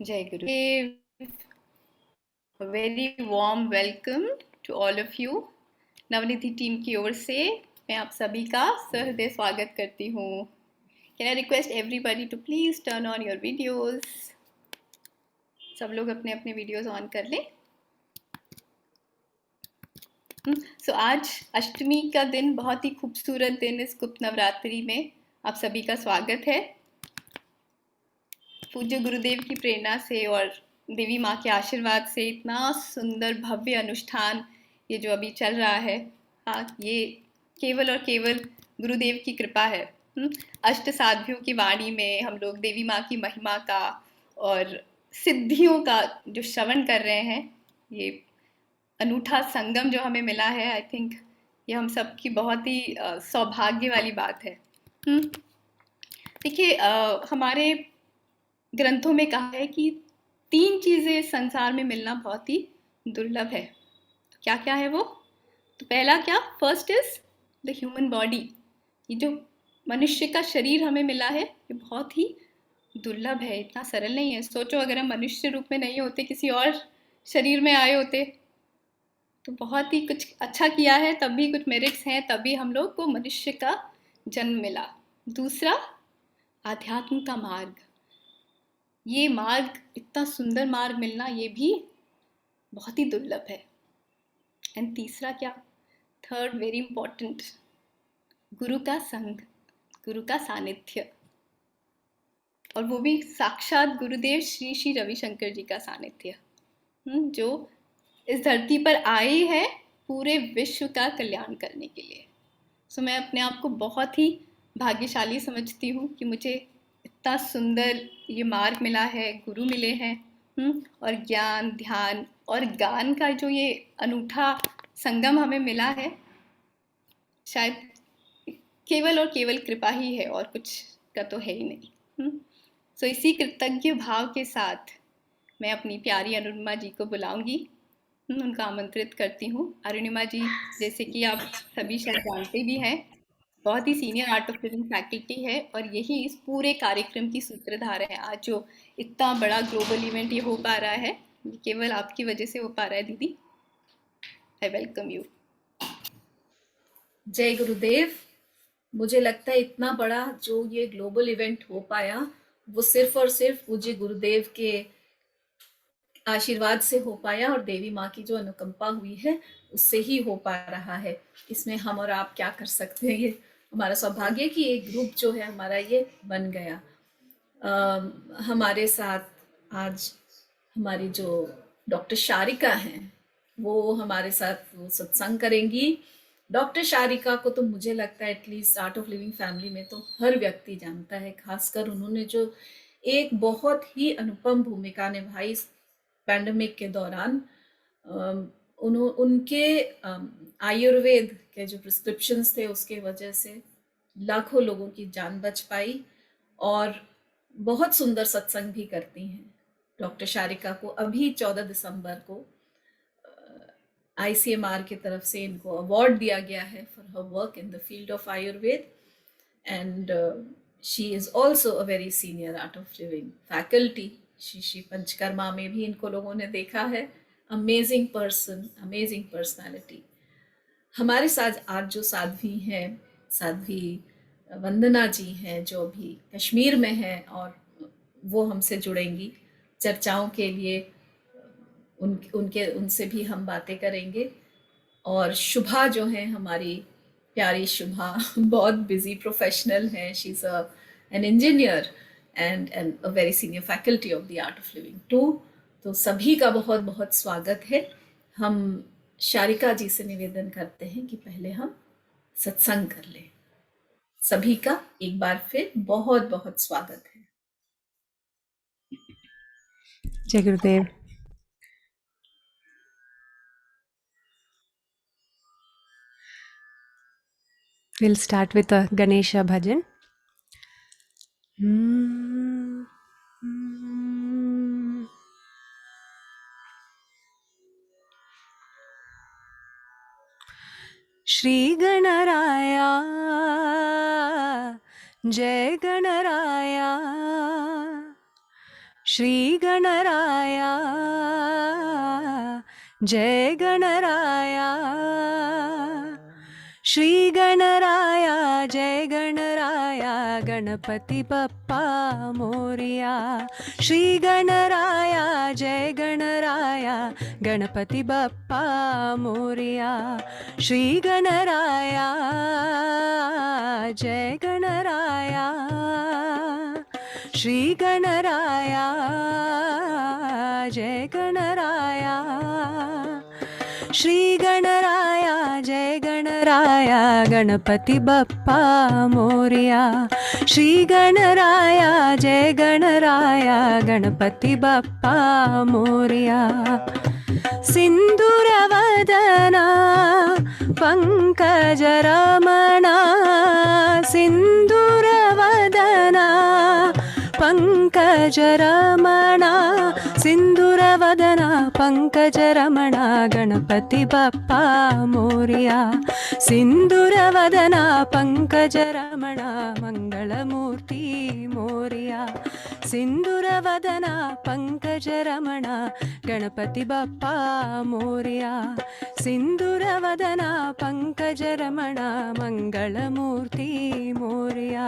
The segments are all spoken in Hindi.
जय Gurudev. Very warm welcome to all of you. Navnidhi team की ओर से मैं आप सभी का सहृदय स्वागत करती हूँ। Can I request everybody to please turn on your videos. सब लोग अपने अपने वीडियोस ऑन कर लें। सो आज अष्टमी का दिन, बहुत ही खूबसूरत दिन, इस गुप्त नवरात्रि में आप सभी का स्वागत है। पूज्य गुरुदेव की प्रेरणा से और देवी माँ के आशीर्वाद से इतना सुंदर भव्य अनुष्ठान ये जो अभी चल रहा है, हाँ, ये केवल और केवल गुरुदेव की कृपा है। अष्ट साध्वियों की वाणी में हम लोग देवी माँ की महिमा का और सिद्धियों का जो श्रवण कर रहे हैं, ये अनूठा संगम जो हमें मिला है, आई थिंक ये हम सब की बहुत ही सौभाग्य वाली बात है। देखिए, हमारे ग्रंथों में कहा है कि 3 चीज़ें संसार में मिलना बहुत ही दुर्लभ है। तो क्या क्या है वो? तो पहला क्या? First is the human body. ये जो मनुष्य का शरीर हमें मिला है, ये बहुत ही दुर्लभ है, इतना सरल नहीं है। सोचो, अगर हम मनुष्य रूप में नहीं होते, किसी और शरीर में आए होते, तो बहुत ही कुछ अच्छा किया है, तब भी कुछ मेरिट्स हैं, तभी हम लोग को मनुष्य का जन्म मिला। दूसरा, आध्यात्म का मार्ग। ये मार्ग, इतना सुंदर मार्ग मिलना, ये भी बहुत ही दुर्लभ है। एंड तीसरा क्या? थर्ड, वेरी इंपॉर्टेंट, गुरु का संग, गुरु का सानिध्य, और वो भी साक्षात गुरुदेव श्री श्री रविशंकर जी का सानिध्य, जो इस धरती पर आए हैं पूरे विश्व का कल्याण करने के लिए। सो मैं अपने आप को बहुत ही भाग्यशाली समझती हूँ कि मुझे इतना सुंदर ये मार्ग मिला है, गुरु मिले हैं, और ज्ञान, ध्यान और गान का जो ये अनूठा संगम हमें मिला है, शायद केवल और केवल कृपा ही है, और कुछ का तो है ही नहीं। सो इसी कृतज्ञ भाव के साथ मैं अपनी प्यारी अरुणिमा जी को बुलाऊंगी, उनका आमंत्रित करती हूँ। अरुणिमा जी, जैसे कि आप सभी शायद जानते भी हैं, बहुत ही senior art of living faculty है, और यही इस पूरे कार्यक्रम की सूत्रधार है। आज जो इतना बड़ा ग्लोबल इवेंट ये हो पा रहा है, ये केवल आपकी वजह से हो पा रहा है दीदी। I welcome you. जय गुरुदेव। मुझे लगता है इतना बड़ा जो ये ग्लोबल इवेंट हो पाया, वो सिर्फ और सिर्फ पूज्य गुरुदेव के आशीर्वाद से हो पाया, और देवी माँ की जो अनुकंपा हुई है उससे ही हो पा रहा है। इसमें हम और आप क्या कर सकते हैं? ये हमारा सौभाग्य कि एक ग्रुप जो है हमारा ये बन गया। हमारे साथ आज हमारी जो डॉक्टर शारिका हैं, वो हमारे साथ वो सत्संग करेंगी। डॉक्टर शारिका को तो मुझे लगता है at least art of living family में तो हर व्यक्ति जानता है। खासकर उन्होंने जो एक बहुत ही अनुपम भूमिका निभाई पैंडेमिक के दौरान। उनके आयुर्वेद के जो प्रिस्क्रिप्शंस थे उसके वजह से लाखों लोगों की जान बच पाई, और बहुत सुंदर सत्संग भी करती हैं। डॉक्टर शारिका को अभी 14 दिसंबर को ICMR की तरफ से इनको अवार्ड दिया गया है for her work in the field of Ayurveda, and she is also a very senior art of living faculty. Shri panchakarma में भी इनको लोगों ने देखा है। Amazing person, amazing personality. हमारे साथ आज जो साध्वी हैं, साध्वी वंदना जी हैं, जो भी कश्मीर में हैं, और वो हमसे जुड़ेंगी चर्चाओं के लिए। उनसे भी हम बातें करेंगे। और शुभा जो है हमारी प्यारी शुभा बहुत बिजी प्रोफेशनल है। She is an engineer and a very senior faculty of the Art of Living too. तो सभी का बहुत बहुत स्वागत है। हम शारिका जी से निवेदन करते हैं कि पहले हम सत्संग कर लें। सभी का एक बार फिर बहुत बहुत स्वागत है। जय गुरुदेव। We'll start with a Ganesha bhajan. Shri Ganaraya जय गणराया, श्री गणराया जय गणराया श्री गणराया जय गणराया गणपति बप्पा मोरिया श्री गणराया जय गणराया गणपति बप्पा मोरिया श्री गणराया जय गणराया श्री गणराया जय गणराया श्री गणराया जय गणराया गणपति बप्पा मोरिया श्री गणराया जय गणराया गणपति बप्पा मोरिया सिंदूरवदना पंकजरमणा सिंदूरवदना पंकजरमणा सिंदूरवदना पंकजरमणा गणपति बप्पा मोरिया सिंदूरवदना पंकजरमणा मंगलमूर्ति मोरिया सिंदूरवदना पंकजरमणा गणपति बप्पा मोरिया सिंदूरवदना पंकजरमणा मंगलमूर्ति मोरिया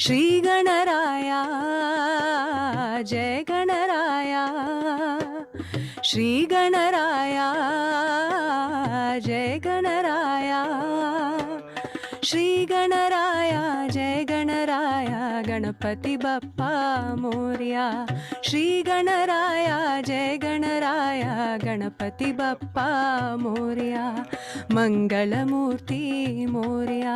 श्री गणराया जय गणराया श्री गणराया जय गणराया श्री गणराया जय गणराया गणपति बप्पा मोरिया श्री गणराया जय गणराया गणपति बप्पा मोरिया मंगलमूर्ति मोरिया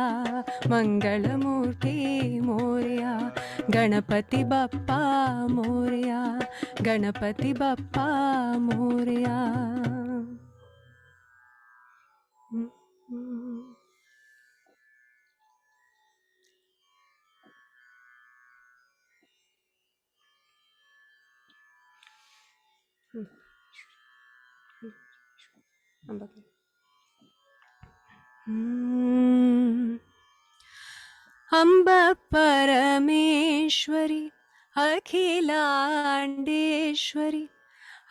मंगलमूर्ति मोरिया गणपति बप्पा मोरिया गणपति बप्पा मोरिया अम्ब परमेश्वरी अखिलांडेश्वरी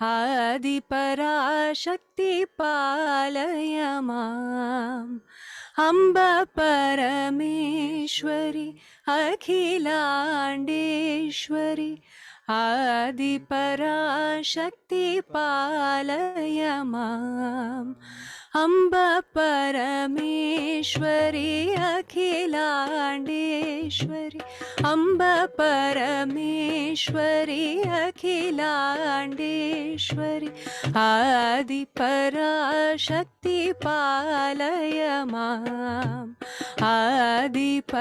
आदिपराशक्ति पालय माम् अम्ब परमेश्वरी अखिलांडेश्वरी आदिपराशक्ति पालय माम् अम्ब परमेश्वरी अखिलांडेश्वरी अम्ब परमेश्वरी अखिलांडेश्वरी आदिपराशक्ति पालय माम् आदिपराशक्ति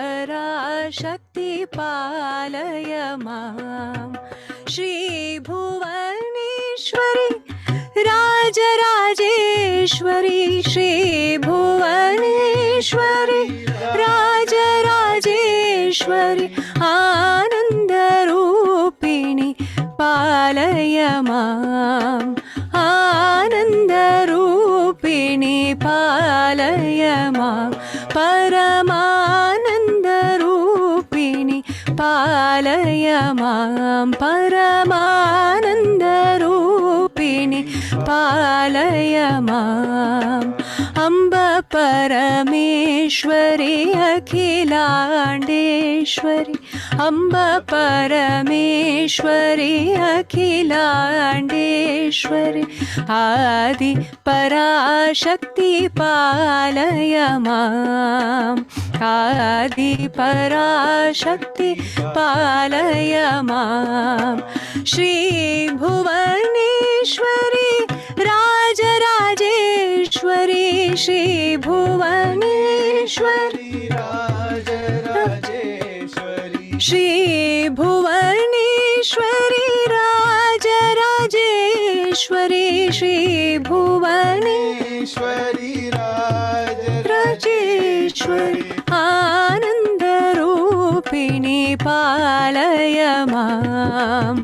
पालय माम् श्री भुवनेश्वरी राजराजेश्वरी श्री भुवनेश्वरी राजराजेश्वरी आनंदरूपिणी पालय माम् आनंदरूपिणी पालय माम् परमानंदरूपिणी पालय माम् परमानंदरूपिणी पालय माम् अम्ब परमेश्वरी अखिलांडेश्वरी अम्ब परमेश्वरी अखिलांडेश्वरी आदि पराशक्ति पालय माम् आदि पराशक्ति पालय माम् श्री भुवनेश्वरी राजराजेश्वरी श्री भुवनेश्वरी श्री भुवनेश्वरी राजराजेश्वरी श्री भुवनेश्वरी राजेश्वरी आनंदरूपिणी पालय माम्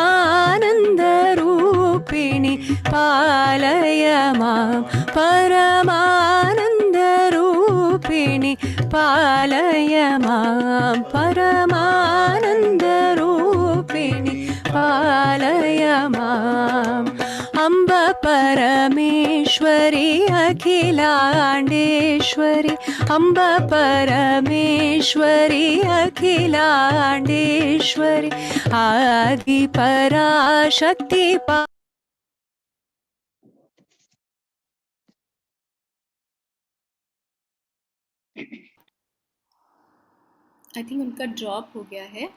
आनंदरूपिणी पालय माम् परमानंदरूपिणी पालय माम् परमानंदरूपिणी पालय पालय माम् अम्ब परमेश्वरि अखिलाण्डेश्वरि अम्ब परमेश्वरि अखिलाण्डेश्वरि आदिपराशक्ति आई थिंक उनका ड्रॉप हो गया है।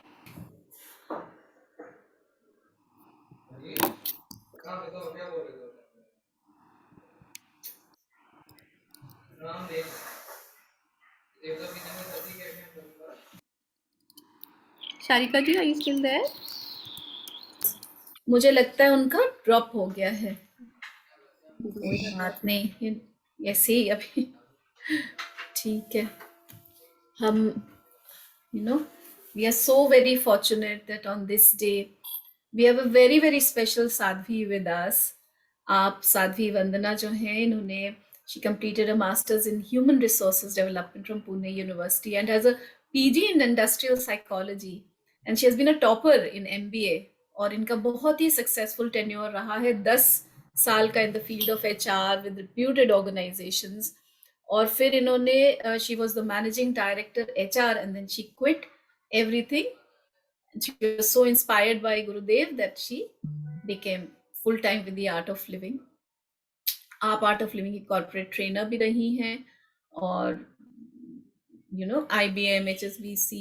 शारिका जी, आर यू स्टिल देयर? मुझे लगता है उनका ड्रॉप हो गया है। कोई बात नहीं, ऐसे ही अभी ठीक है। हम we are so very fortunate that on this day we have a very very special Sadhvi with us. आप साध्वी वंदना जो हैं, इन्होंने she completed a master's in human resources development from Pune University and has a PG in industrial psychology, and she has been a topper in MBA, और इनका बहुत ही सक्सेसफुल टेन्योर रहा है 10 साल का in the field of HR with reputed organizations. और फिर इन्होंने she was the managing director HR and then she quit everything. She was so inspired by Gurudev that she became full time with the art of living. आप आर्ट ऑफ लिविंग की कॉर्पोरेट ट्रेनर भी रही हैं, और IBM, HSBC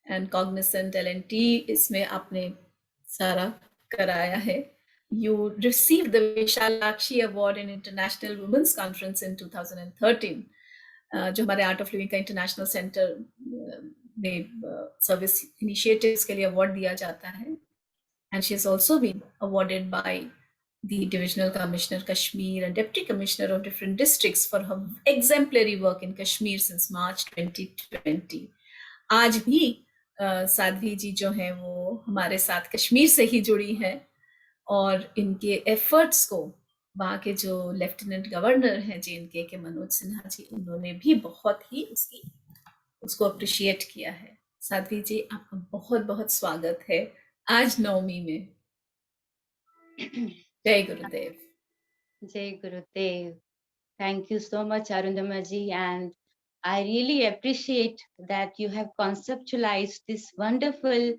and cognisant, LNT इसमें आपने सारा कराया है. You received the Vishalakshi Award in International Women's Conference in 2013, जो हमारे आर्ट ऑफ लिविंग का इंटरनेशनल सेंटर में सर्विस इनिशिएटिव्स के लिए अवार्ड दिया जाता है. And she has also been awarded by the Divisional Commissioner Kashmir and Deputy Commissioner of different districts for her exemplary work in Kashmir since March 2020. आज भी साध्वी जी जो हैं वो हमारे साथ कश्मीर से ही जुड़ी हैं, और इनके एफर्ट्स को वहाँ के जो लेफ्टिनेंट गवर्नर हैं JNK के मनोज सिन्हा जी, उन्होंने भी बहुत ही उसको अप्रिशिएट किया है. साध्वी जी, आपका बहुत बहुत स्वागत है आज नवमी में. जय गुरुदेव. Jai Gurudev. Thank you so much, Arundama ji, and I really appreciate that you have conceptualized this wonderful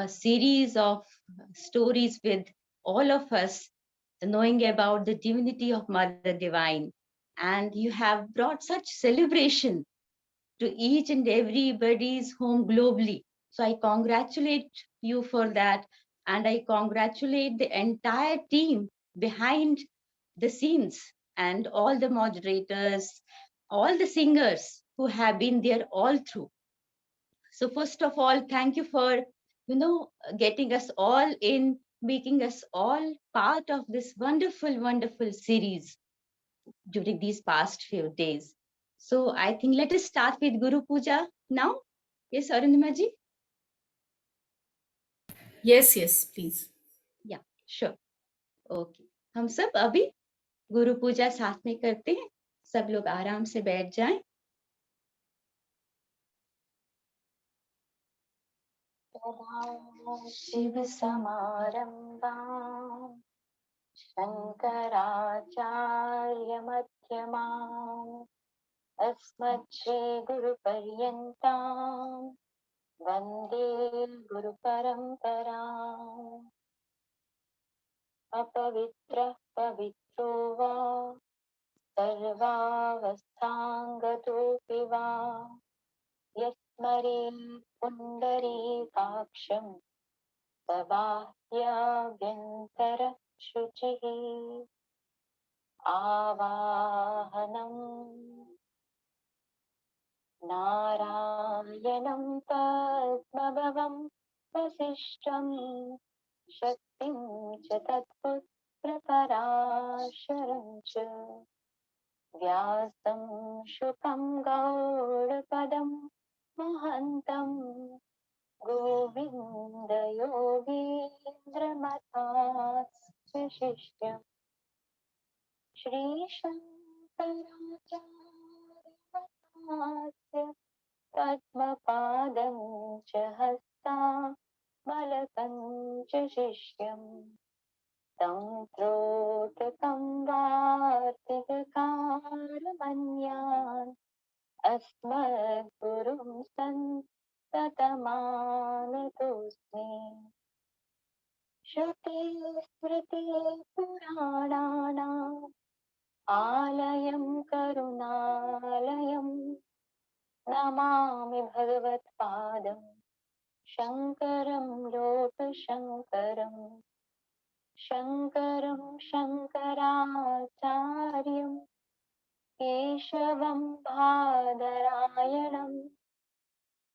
series of stories with all of us, knowing about the divinity of Mother Divine. And you have brought such celebration to each and everybody's home globally. So I congratulate you for that. And I congratulate the entire team behind the scenes and all the moderators, all the singers who have been there all through. So first of all, thank you for, getting us all in, making us all part of this wonderful, wonderful series during these past few days. So I think let us start with Guru Puja now. Yes, Arundama ji? Yes, please. Yeah, sure. Okay. हम सब अभी गुरु पूजा साथ में करते हैं. सब लोग आराम से बैठ जाएं. शिव समारंभां शंकराचार्य मध्यमाम् अस्मच्छ्रीगुरुपर्यन्तां वन्दे गुरुपरम्पराम्. अपवित्रः पवित्रो वा सर्वावस्थाङ्गतोऽपि वा यस्मरे पुण्डरीकाक्षं सबाह्याभ्यन्तरशुचिः. आवाहनम् नारायणं पद्मभवं वसिष्ठं शक्तिं च तत्पुत्रपराशरं च व्यासं शुकं गौडपदं महन्तं गोविन्दयोगीन्द्रमथास्विशिष्यम् श्रीशङ्कराचार्यस्य पद्मपादं च हस्ता मलकं च शिष्यम् तं त्रोटकं वार्तिककारमन्यान् अस्मद्गुरुं सन्ततमानतोऽस्मि श्रुतिस्मृतिपुराणानाम् आलयं करुणालयं नमामि भगवत्पादं शङ्करं लोकशङ्करम् शङ्करं शङ्कराचार्यं केशवं बादरायणं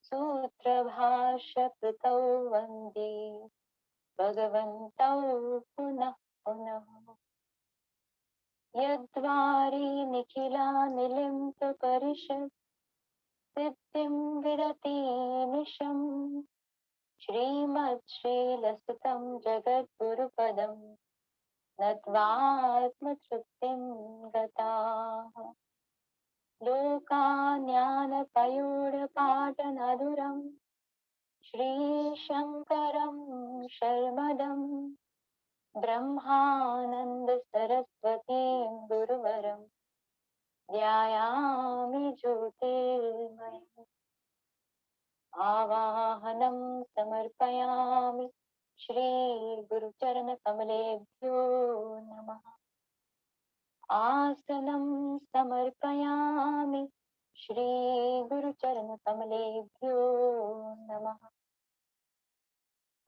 सूत्रभाष्यकृतौ वन्दे भगवन्तौ पुनः पुनः यद्वारि निखिलानिलिम्पपरिषत् सिद्धिं विदतीनिशम् श्रीमच्छ्रीलसितं जगद्गुरुपदं नत्वात्मतृप्तिं गताः लोकान्यानपयोडपाटनधुरं श्रीशङ्करं शर्मदं ब्रह्मानन्दसरस्वतीं गुरुवरं ध्यायामि ज्योतिर्मयम् आवाहनं समर्पयामि श्रीगुरुचरणकमलेभ्यो नमः आसनं समर्पयामि श्रीगुरुचरणकमलेभ्यो नमः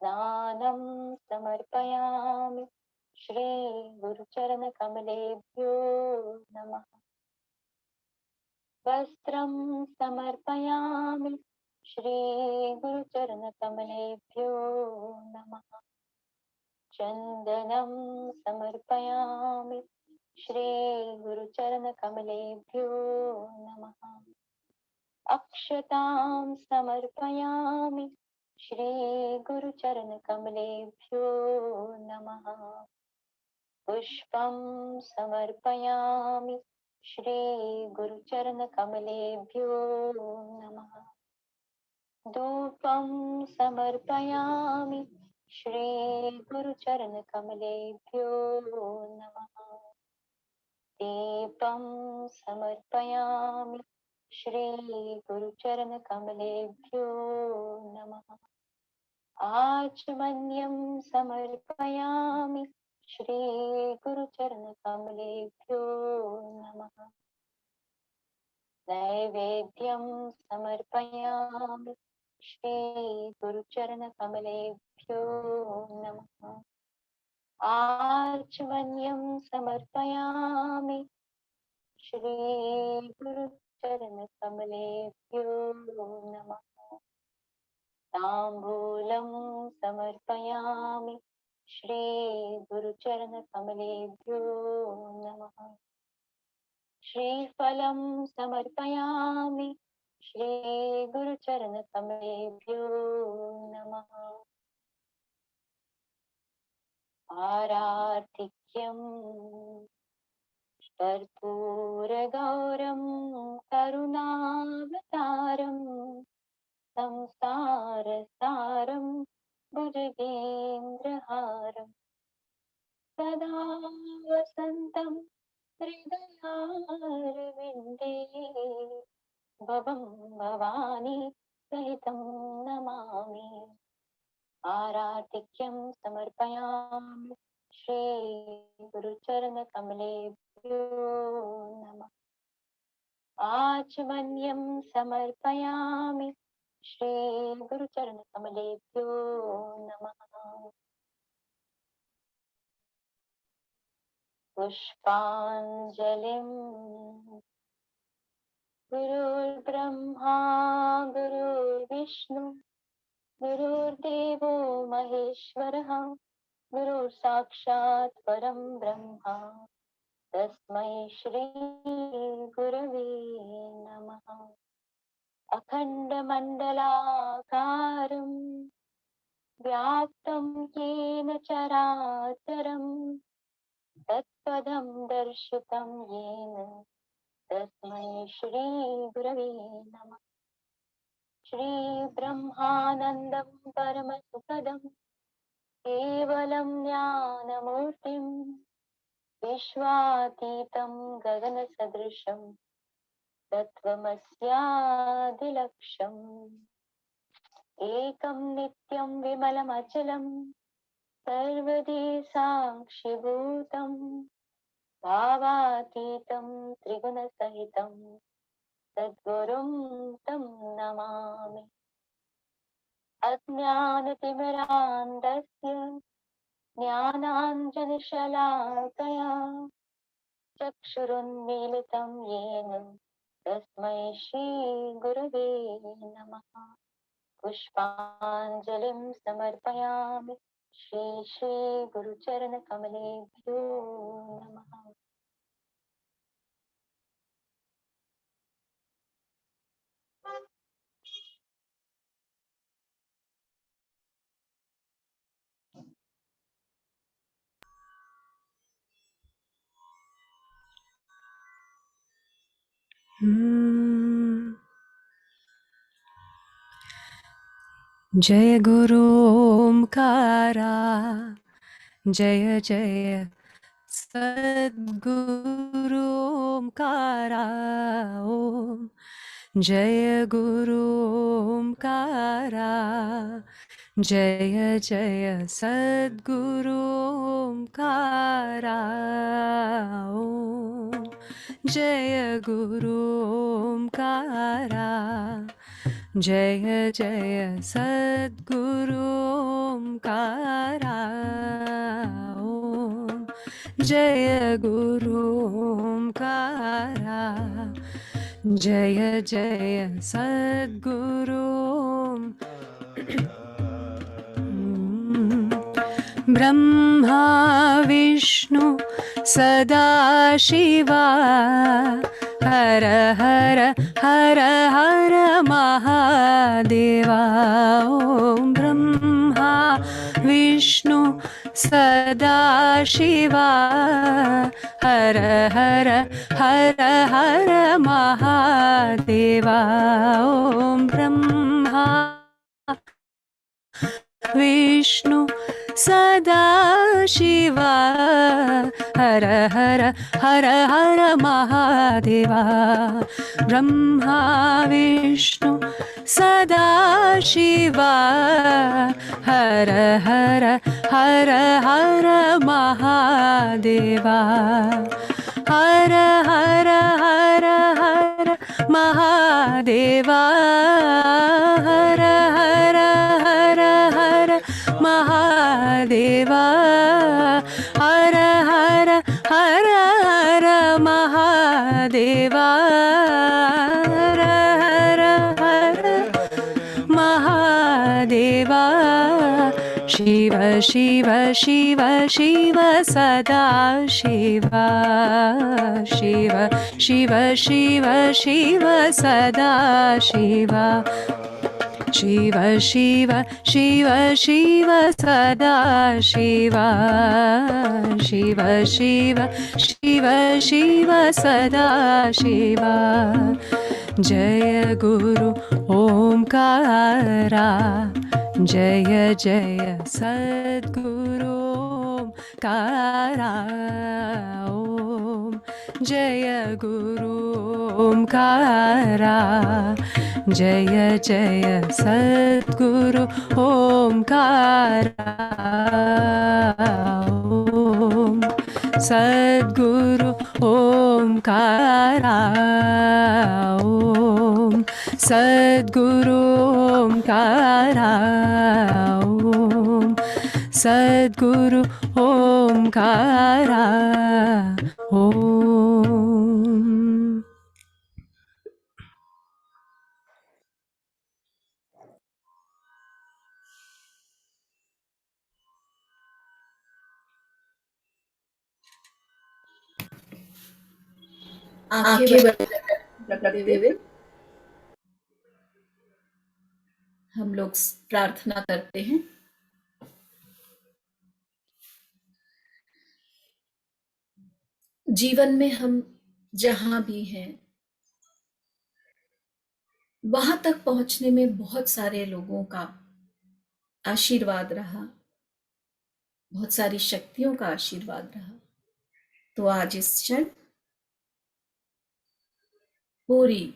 स्नानं समर्पयामि श्रीगुरुचरणकमलेभ्यो नमः वस्त्रं समर्पयामि श्रीगुरुचरणकमलेभ्यो नमः चन्दनं समर्पयामि श्रीगुरुचरणकमलेभ्यो नमः अक्षतां समर्पयामि श्रीगुरुचरणकमलेभ्यो नमः पुष्पं समर्पयामि श्रीगुरुचरणकमलेभ्यो नमः धूपं समर्पयामि श्रीगुरुचरणकमलेभ्यो नमः दीपं समर्पयामि श्रीगुरुचरणकमलेभ्यो नमः आचमन्यं समर्पयामि श्रीगुरुचरणकमलेभ्यो नमः नैवेद्यं समर्पयामि श्रीगुरुचरणकमलेभ्यो नमः आचमन्यं समर्पयामि श्रीगुरुचरणकमलेभ्यो नमः ताम्बूलं समर्पयामि श्रीगुरुचरणकमलेभ्यो नमः श्रीफलं समर्पयामि श्रीगुरुचरणकमलेभ्यो नमः आरार्तिक्यं कर्पूरगौरं करुणावतारं संसारसारं भुजगेन्द्रहारं सदा वसन्तं हृदयारविन्दे भवं भवानी सहितं नमामि आरार्तिक्यं समर्पयामि श्रीगुरुचरणकमलेभ्यो नमः आचमन्यं समर्पयामि श्रीगुरुचरणकमलेभ्यो नमः पुष्पाञ्जलिं गुरुर्ब्रह्मा गुरुर्विष्णु गुरुर्देवो महेश्वरः गुरुः साक्षात् परं ब्रह्म तस्मै श्री गुरवे नमः अखण्डमण्डलाकारं व्याप्तं येन चराचरं तत्पदं दर्शितं येन तस्मै श्री गुरवे नमः श्रीब्रह्मानन्दं परमसुखदं केवलं ज्ञानमूर्तिं विश्वातीतं गगनसदृशं तत्त्वमस्यादिलक्ष्यम् एकं नित्यं विमलमचलं सर्वदी साक्षिभूतं भावातीतं त्रिगुणसहितं सद्गुरुं तं नमामि। अज्ञानतिमिरान्धस्य ज्ञानाञ्जनशलाकया चक्षुरुन्मीलितं येन तस्मै श्रीगुरवे नमः। पुष्पाञ्जलिं समर्पयामि श्रीगुरुचरणकमलेभ्यो नमः। जय गुरु ओंकारा, जय जय सद्गुरु ओंकारा। ओम जय गुरु ओंकारा, जय जय सद्गुरु ओंकारा। ओम जय गुरु ओंकारा, जय जय सद्गुरु ओंकारा। ओम जय गुरु ओंकारा, जय जय सद्गुरु। ब्रह्मा विष्णु सदाशिवा, हर हर हर हर महादेवा। ओम ब्रह्मा विष्णु सदाशिवा, हर हर हर हर महादेवा। ओम ब्रह्मा विष्णु सदाशिवा, हर हर हर हर महादेवा। ब्रह्मा विष्णु सदाशिवा, हर हर हर हर महादेवा। हर हर हर हर महादेवा, हर हर हर हर महादेवा। हर हर हर हर महादेवा, हर हर हर महादेवा। शिव शिव शिव शिव सदा शिवा, शिव शिव शिव शिव सदा शिवा। शिव शिव शिव शिव सदा शिवा, शिव शिव शिव शिव सदा शिवा। जय गुरु ओंकारा, जय जय सद्गुरु ओंकारा। ओम जय गुरु ओंकारा, जय जय सद्गुरु ओंकारा। ओम सद्गुरु ओंकारा। ओम सद्गुरु ओंकारा। ओम सद्गुरु ओंकारा। ओम आंखें बंद रखते हुए हम लोग प्रार्थना करते हैं। जीवन में हम जहां भी हैं, वहां तक पहुंचने में बहुत सारे लोगों का आशीर्वाद रहा, बहुत सारी शक्तियों का आशीर्वाद रहा। तो आज इस क्षण पूरी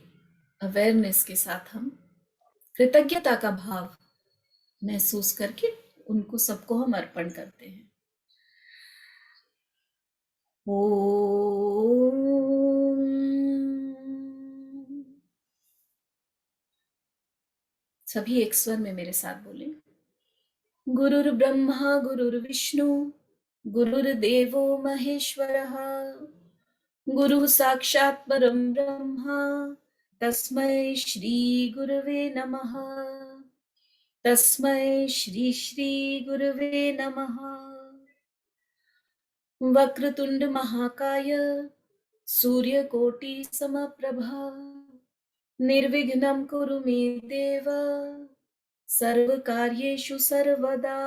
अवेयरनेस के साथ हम कृतज्ञता का भाव महसूस करके उनको सबको हम अर्पण करते हैं। ओम। सभी एक स्वर में मेरे साथ बोले। गुरुर्ब्रह्मा गुरुर्विष्णु गुरुर्देवो महेश्वरः गुरुः साक्षात् परं ब्रह्म तस्मै श्री गुरवे नमः। तस्मै श्री श्री गुरवे नमः। वक्रतुंड महाकाय सूर्यकोटि समप्रभा निर्विघ्नं कुरु मे देव सर्वकार्येषु सर्वदा।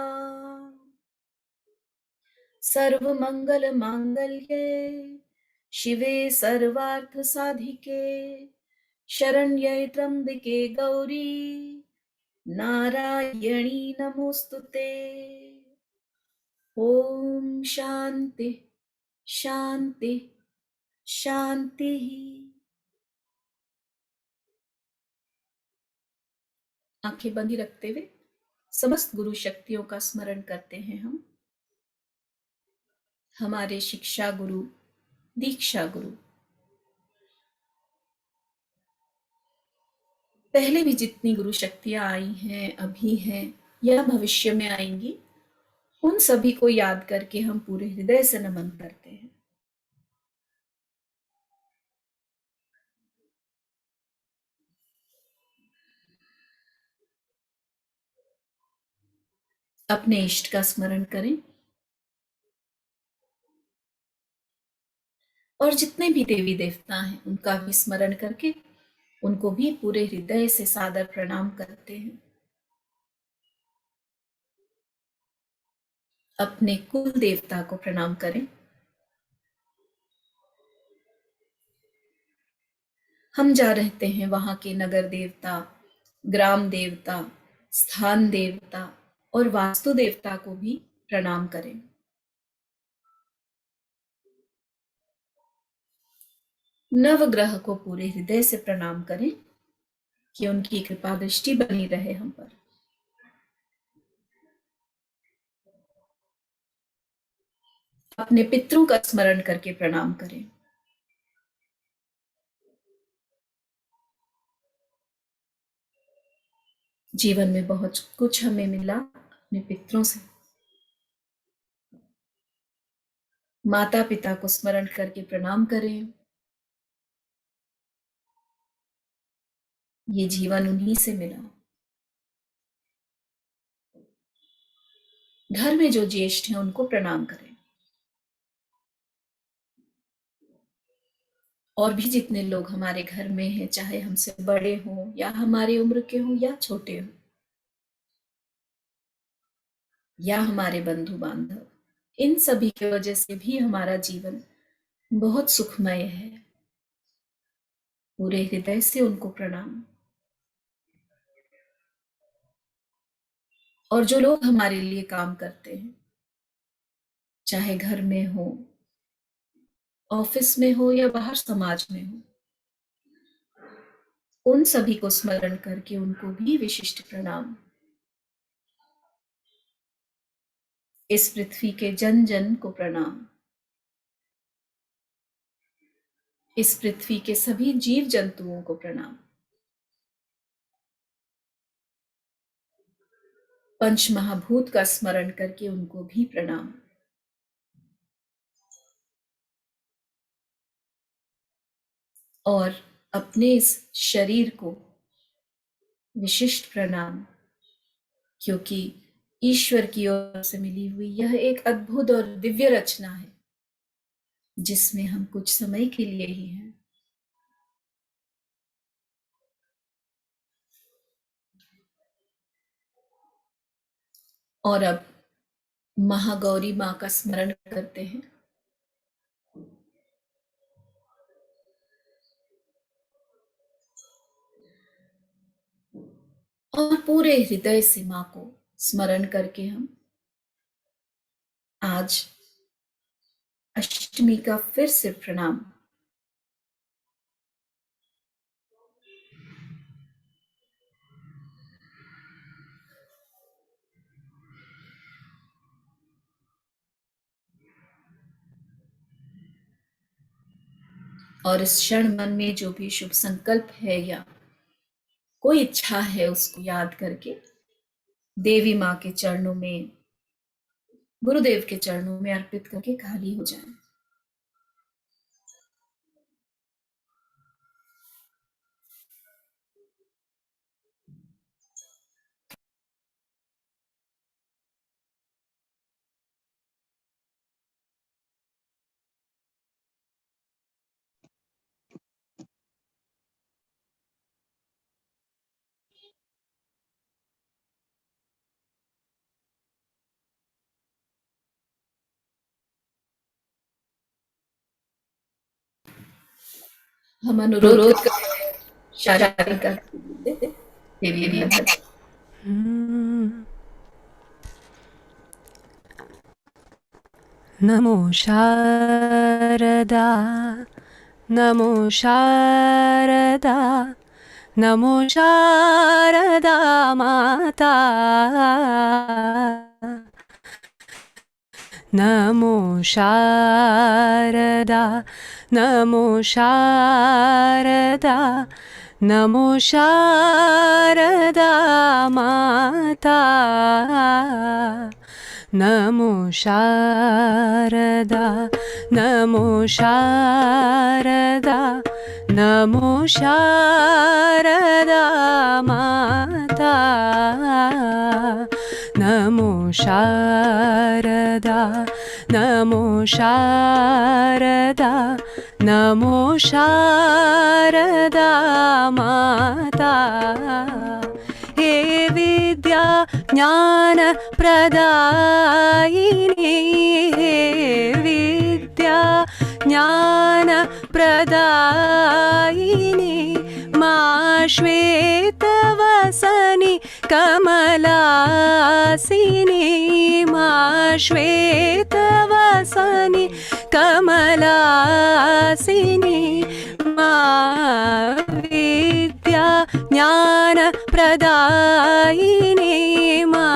सर्वमंगलमांगल्ये शिवे सर्वार्थसाधिके शरण्ये त्र्यंबके गौरी नारायणी नमोस्तुते। ओम शांति शांति शांति। आंखें बंदी रखते हुए समस्त गुरु शक्तियों का स्मरण करते हैं हम। हमारे शिक्षा गुरु, दीक्षा गुरु, पहले भी जितनी गुरु शक्तियां आई हैं, अभी हैं या भविष्य में आएंगी, उन सभी को याद करके हम पूरे हृदय से नमन करते हैं। अपने इष्ट का स्मरण करें और जितने भी देवी देवता हैं उनका भी स्मरण करके उनको भी पूरे हृदय से सादर प्रणाम करते हैं। अपने कुल देवता को प्रणाम करें। हम जा रहते हैं वहां के नगर देवता, ग्राम देवता, स्थान देवता और वास्तु देवता को भी प्रणाम करें। नवग्रह को पूरे हृदय से प्रणाम करें कि उनकी कृपा दृष्टि बनी रहे हम पर। अपने पितरों का स्मरण करके प्रणाम करें। जीवन में बहुत कुछ हमें मिला अपने पितरों से। माता पिता को स्मरण करके प्रणाम करें। ये जीवन उन्हीं से मिला। घर में जो ज्येष्ठ हैं उनको प्रणाम करें। और भी जितने लोग हमारे घर में हैं, चाहे हमसे बड़े हों या हमारी उम्र के हों या छोटे हों, या हमारे बंधु बांधव, इन सभी की वजह से भी हमारा जीवन बहुत सुखमय है। पूरे हृदय से उनको प्रणाम। और जो लोग हमारे लिए काम करते हैं, चाहे घर में हो, ऑफिस में हो या बाहर समाज में हो, उन सभी को स्मरण करके उनको भी विशिष्ट प्रणाम। इस पृथ्वी के जन जन को प्रणाम। इस पृथ्वी के सभी जीव जंतुओं को प्रणाम। पंच महाभूत का स्मरण करके उनको भी प्रणाम। और अपने इस शरीर को विशिष्ट प्रणाम, क्योंकि ईश्वर की ओर से मिली हुई यह एक अद्भुत और दिव्य रचना है जिसमें हम कुछ समय के लिए ही हैं। और अब महागौरी मां का स्मरण करते हैं। और पूरे हृदय से माँ को स्मरण करके हम आज अष्टमी का फिर से प्रणाम। और इस क्षण मन में जो भी शुभ संकल्प है या कोई इच्छा है उसको याद करके देवी माँ के चरणों में, गुरुदेव के चरणों में अर्पित करके खाली हो जाए। हम अनुरोध करते हैं शारिका देवी माँ। नमो शारदा, नमो शारदा, नमो शारदा माता, नमो शारदा, नमो शारदा, नमो शारदा माता, नमो शारदा, नमो शारदा, नमो शारदा माता, नमो शारदा, नमो शारदा, नमो शारदा माता, हे विद्या ज्ञान प्रदायिनी, हे विद्या ज्ञान प्रदायिनी, मा श्वेतवसनि कमलासिनी, मा श्वेतवसनि कमलासिनी, मा विद्या ज्ञान प्रदायिनी, मा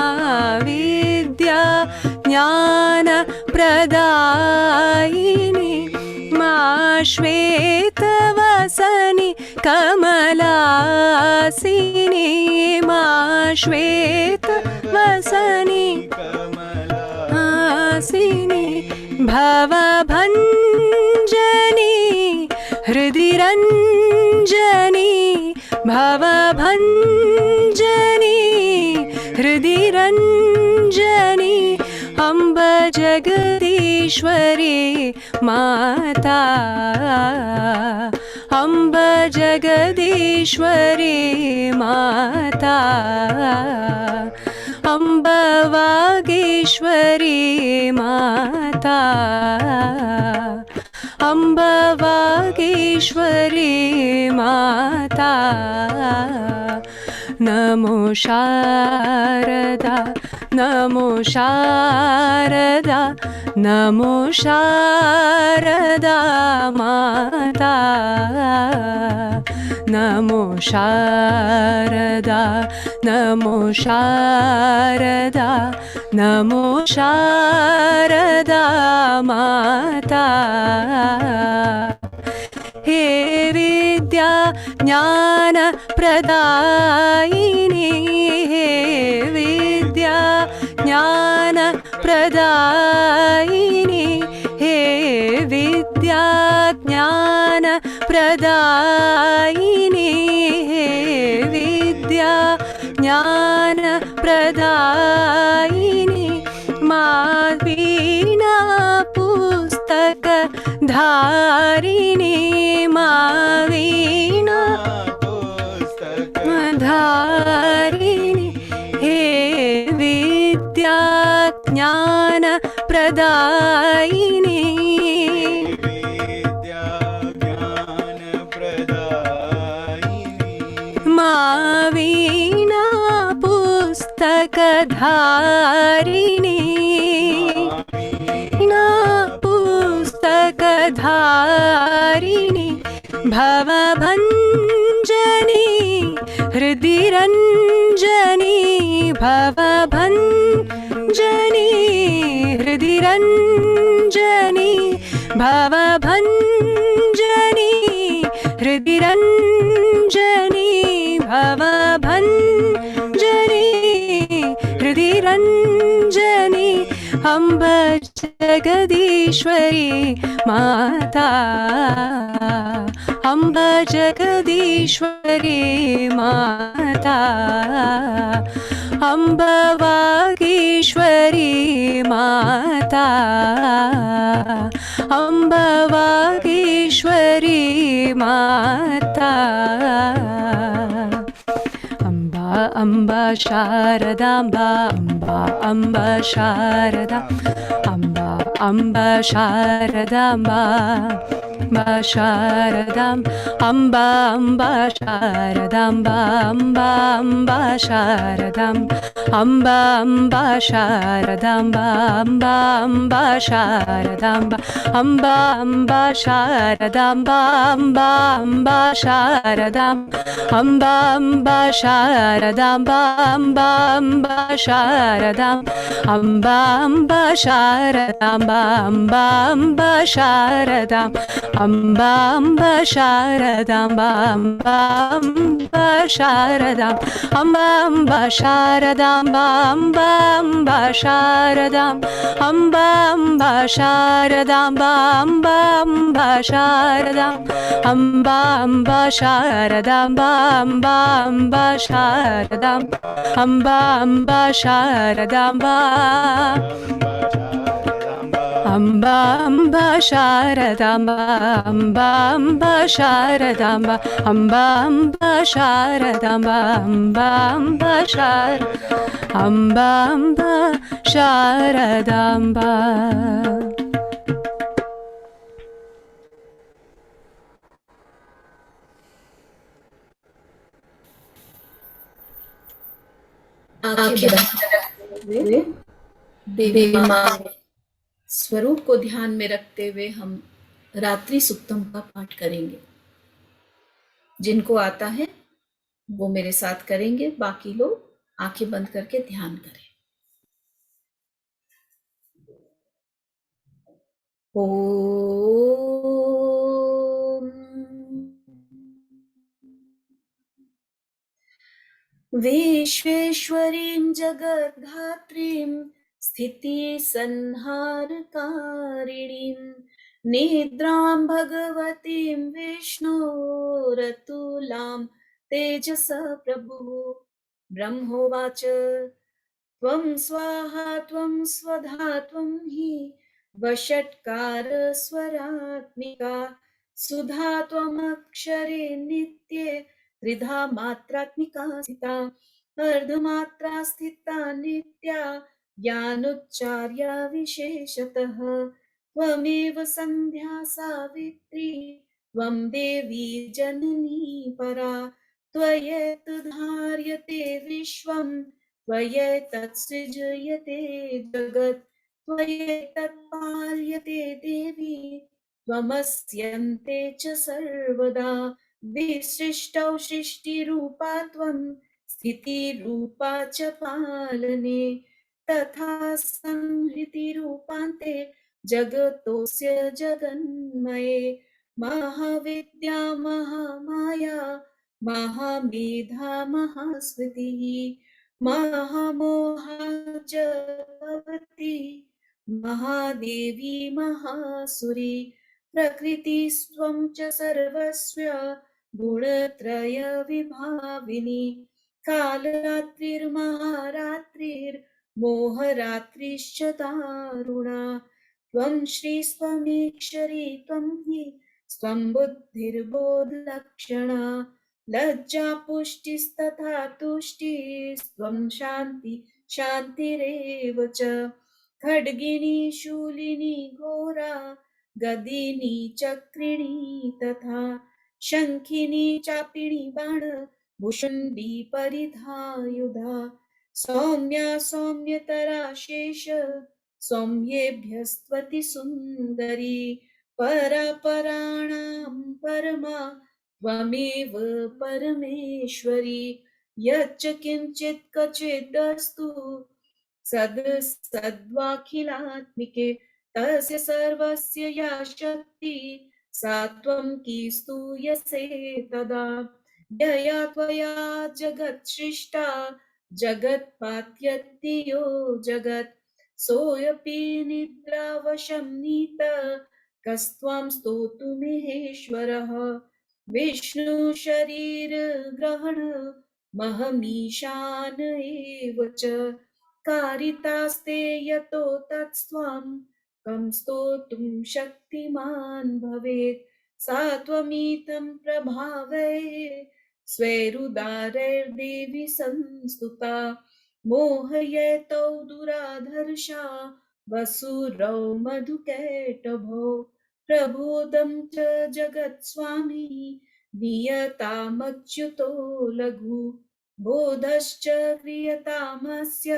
विद्या ज्ञान प्रदायिनी, मा श्वेतवसनि कमलासिनी, मा श्वेतवसनि कमलासिनी, भवभञ्जनी हृदि रञ्जनी, भवभञ्जनी हृदि रञ्जनी, अम्ब जगदीश्वरी माता, अम्ब जगदीश्वरी माता, अम्ब वागीश्वरी माता, अम्ब वागीश्वरी माता, नमो शारदा, नमो शारदा, नमो शारदा माता, नमो शारदा, नमो शारदा, नमो शारदा माता, हे विद्या ज्ञान प्रदायिनी, हे विद्या ज्ञान प्रदायिनी, हे विद्या ज्ञान प्रदायिनी, हे विद्या ज्ञान प्रदायिनी, मा वीणा पुस्तक धारिणी, मा वीणा पुस्तक धारिणी, हे विद्या ज्ञान प्रदायिनी, विद्या ज्ञान प्रदायिनी, मा वीणा पुस्तकधारिणी वीणा पुस्तकधारिणी भवभञ्जनी हृदि रञ्जनी भवभञ्जनी हृदि रञ्जनी भवभञ्जनी हृदि रञ्जनी भवभञ्जनी हृदि रञ्जनी अम्ब जगदीश्वरी माता अम्ब जगदीश्वरी माता अम्ब वागीश्वरी माता अम्ब वागीश्वरी माता अम्बा शारदाम्बा अम्बा शारदा अम्बा शारदाम्बा शारदाम् अम्बा शारदाम्बा अम्बा शारदाम् अम्बा शारदाम्बा अम्बा शारदाम्बा अम्बा शारदाम्बा अम्बा शारदाम् अम्बा शारदाम्बा अम्बा शारदाम् अम्बा शारदाम्बा अम्बा शारदाम् अम्बा शारदाम्बा अम्बा शारदाम् अम्बा शारदाम्बा अम्बा शारदाम् अम्बा शारदाम्बा अम्बा शारदाम् अम्बा शारदाम्बा अम्बा शारदाम् अम्बा शारदाम्बा अम्बा शारदाम्बा अम्बा शारदाम्बा अम्बा शारदाम्बा अम्बा शारदाम्बा आंखें बंद हुए देवी माँ स्वरूप को ध्यान में रखते हुए हम रात्रि सुक्तम का पाठ करेंगे। जिनको आता है वो मेरे साथ करेंगे, बाकी लोग आंखें बंद करके ध्यान करें। ओम विश्वेश्वरीं जगद्धात्रीं स्थिति संहारकारिणीं निद्रां भगवतीं विष्णोरतुलां तेजस प्रभुः ब्रह्मोवाच त्वं स्वाहा त्वं स्वधा त्वं हि वषट्कार स्वरात्मिका सुधा त्वमक्षरे नित्ये त्रिधा मात्रात्मिका स्थिता अर्धमात्रा स्थिता नित्या ज्ञानोच्चार्या विशेषतः त्वमेव सन्ध्या सावित्री त्वं देवी जननी परा त्वयैतद्धार्यते विश्वं त्वयैतत्सृज्यते जगत् त्वयैतत्पाल्यते देवी त्वमस्यन्ते च सर्वदा विसृष्टौ सृष्टिरूपा त्वं स्थितिरूपा च पालने तथा संहृतिरूपान्ते जगतोऽस्य जगन्मये महाविद्या महामाया महामेधा महास्मृतिः महामोहा च भवति महादेवी महासुरी प्रकृतिस्त्वं च सर्वस्य गुणत्रय विभाविनी कालरात्रिर्महारात्रिर्मोहरात्रिश्च दारुणा त्वं श्रीस्त्वमीश्वरी त्वं हि स्वं बुद्धिर्बोधलक्षणा लज्जा पुष्टिस्तथा तुष्टिस्त्वं शान्ति शान्तिरेव च खड्गिनी शूलिनी घोरा गदिनी चक्रिणी तथा शङ्खिनी चापिणी बाण भुषुण्डी परिधायुधा सौम्या सौम्यतरा शेष सौम्येभ्यस्त्वति सुन्दरी परापराणां परमा त्वमेव परमेश्वरी यच्च किञ्चित् क्वचिदस्तु सद्वाखिलात्मिके तस्य सर्वस्य या शक्ति सा त्वं कीस्तूयसे तदा यया त्वया जगत् सृष्टा जगत्पात्यत्ति यो जगत् सोऽपि निद्रावशं नीत कस्त्वां स्तोतुमिहेश्वरः विष्णु शरीर ग्रहण महमीशान एव च कारितास्ते यतो तत्स्त्वां कं स्तोतुं शक्तिमान् भवेत् सा त्वमितं प्रभावै स्वैरुदारैर्देवि संस्तुता मोहयतौ दुराधर्षा वसुरौ मधुकैटभौ प्रबोधं च जगत्स्वामी नियतामच्युतो लघु बोधश्च क्रियतामस्य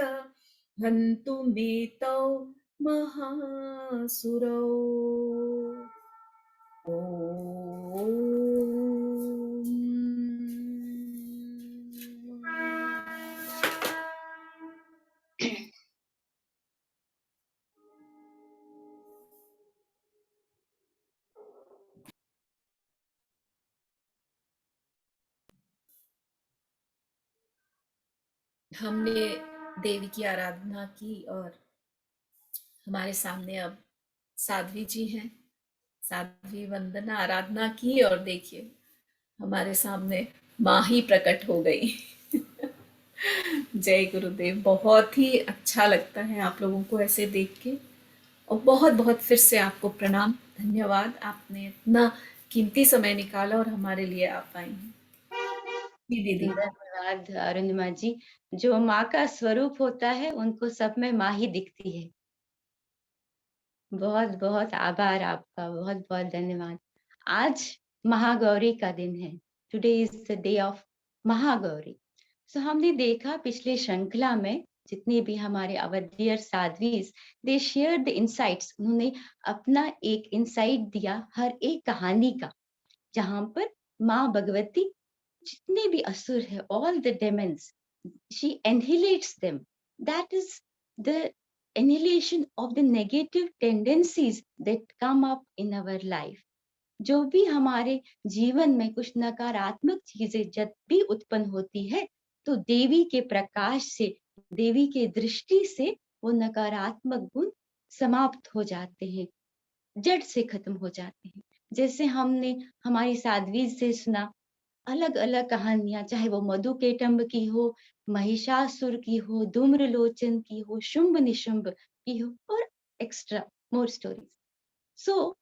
हन्तुमेतौ महासुरौ हमने देवी की आराधना की और हमारे सामने अब साध्वी जी हैं। साध्वी वंदना आराधना की और देखिए हमारे सामने माँ ही प्रकट हो गई। जय गुरुदेव। बहुत ही अच्छा लगता है आप लोगों को ऐसे देख के और बहुत बहुत फिर से आपको प्रणाम, धन्यवाद। आपने इतना कीमती समय निकाला और हमारे लिए आप आई हैं। जी दीदी। धन्यवाद अरुणिमा जी। जो माँ का स्वरूप होता है उनको सब में माँ ही दिखती है। बहुत बहुत आभार आपका, बहुत बहुत धन्यवाद। आज महागौरी का दिन है। Today is the day of Mahagauri. So हमने देखा पिछले श्रृंखला में जितने भी हमारे अवधियर साध्वीज दे शेयर द इनसाइट्स, उन्होंने अपना एक इनसाइट दिया हर एक कहानी का, जहां पर माँ भगवती जितने भी असुर है, all the demons, she annihilates them. That is the annihilation of the negative tendencies that come up in our life. जो भी हमारे जीवन में कुछ नकारात्मक चीजें जब भी उत्पन्न होती है तो देवी के प्रकाश से, देवी के दृष्टि से वो नकारात्मक गुण समाप्त हो जाते हैं, जड़ से खत्म हो जाते हैं। जैसे हमने हमारी साध्वी से सुना अलग अलग कहानियां, चाहे वो मधुकेटम्ब की हो, महिषासुर की हो, धूम्रलोचन की हो, शुंभ निशुंभ की हो, और extra more stories. So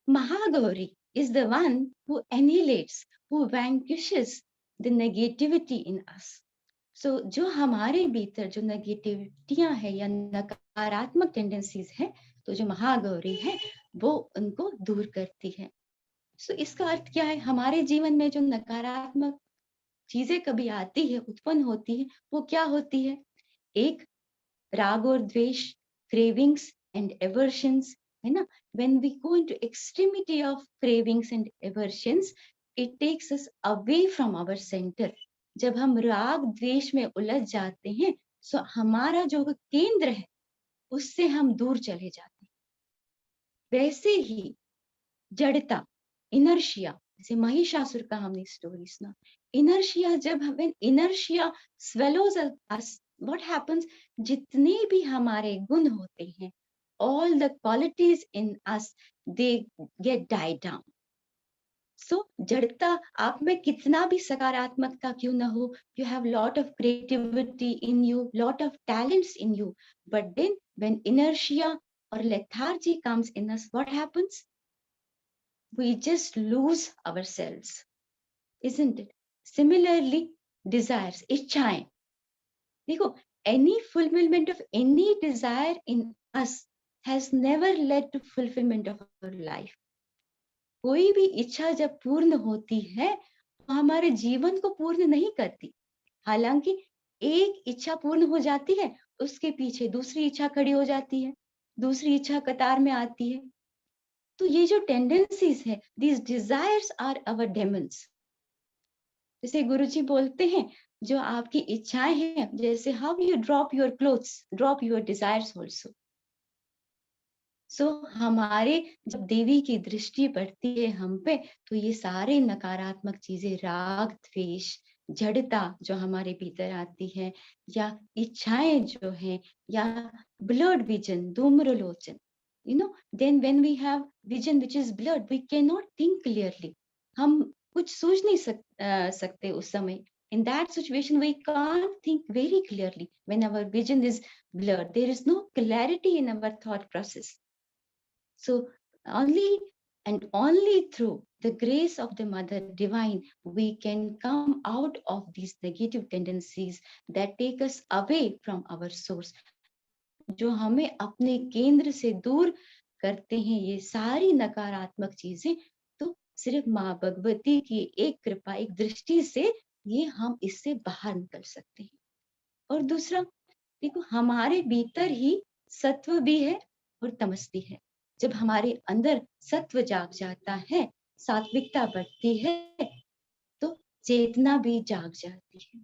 Mahagauri is the one who annihilates, who vanquishes the negativity in us. So जो हमारे भीतर जो नेगेटिविटियां है या नकारात्मक टेंडेंसीज है, तो जो महागौरी है वो उनको दूर करती है। सो इसका अर्थ क्या है? हमारे जीवन में जो नकारात्मक चीजें कभी आती है, उत्पन्न होती है, वो क्या होती है? एक राग और द्वेष, क्रेविंग्स एंड एवर्शंस, है ना? When we go into extremity of cravings and aversions, it takes us away from our center. जब हम राग द्वेष में उलझ जाते हैं, सो हमारा जो केंद्र है उससे हम दूर चले जाते हैं। वैसे ही जड़ता, इनर्शिया, जैसे महिषासुर का हमने स्टोरी सुना, इनर्शिया, जब when inertia swallows us, what happens? जितने भी हमारे गुण होते हैं, all the qualities in us, they get died down. So जड़ता, आप में कितना भी सकारात्मकता क्यों ना हो, you have lot of creativity in you, lot of talents in you, but then when inertia or lethargy comes in us, what happens? We just lose ourselves, isn't it? Similarly, desires, इच्छाएं, देखो, any fulfillment of any desire in us has never led to fulfillment of our life. कोई भी इच्छा जब पूर्ण होती है तो हमारे जीवन को पूर्ण नहीं करती। हालांकि एक इच्छा पूर्ण हो जाती है, उसके पीछे दूसरी इच्छा खड़ी हो जाती है, दूसरी इच्छा कतार में आती है। तो ये जो टेंडेंसीज है, these desires are our demons. जैसे गुरुजी बोलते हैं, जो आपकी इच्छाएं हैं, जैसे how you drop your clothes, drop your desires also. So हमारे जब देवी की दृष्टि पड़ती है हम पे, तो ये सारे नकारात्मक चीजें, राग, द्वेष, जड़ता जो हमारे भीतर आती है, या इच्छाएं जो हैं, या blood vision, Dhumralochan, then when we have vision which is blood, we can not think clearly. हम कुछ सोच नहीं सकते उस समय। In that situation, we can't think very clearly when our vision is blurred. There is no clarity in our thought process. So only and only through the grace of the Mother Divine, we can come out of these negative tendencies that take us away from our source. जो हमें अपने केंद्र से दूर करते हैं, ये सारी नकारात्मक चीजें, तो सिर्फ माँ भगवती की एक कृपा, एक दृष्टि से ये हम इससे बाहर निकल सकते हैं। और दूसरा, देखो, हमारे भीतर ही सत्व भी है और तमस भी है। जब हमारे अंदर सत्व जाग जाता है, सात्विकता बढ़ती है, तो चेतना भी जाग जाती है।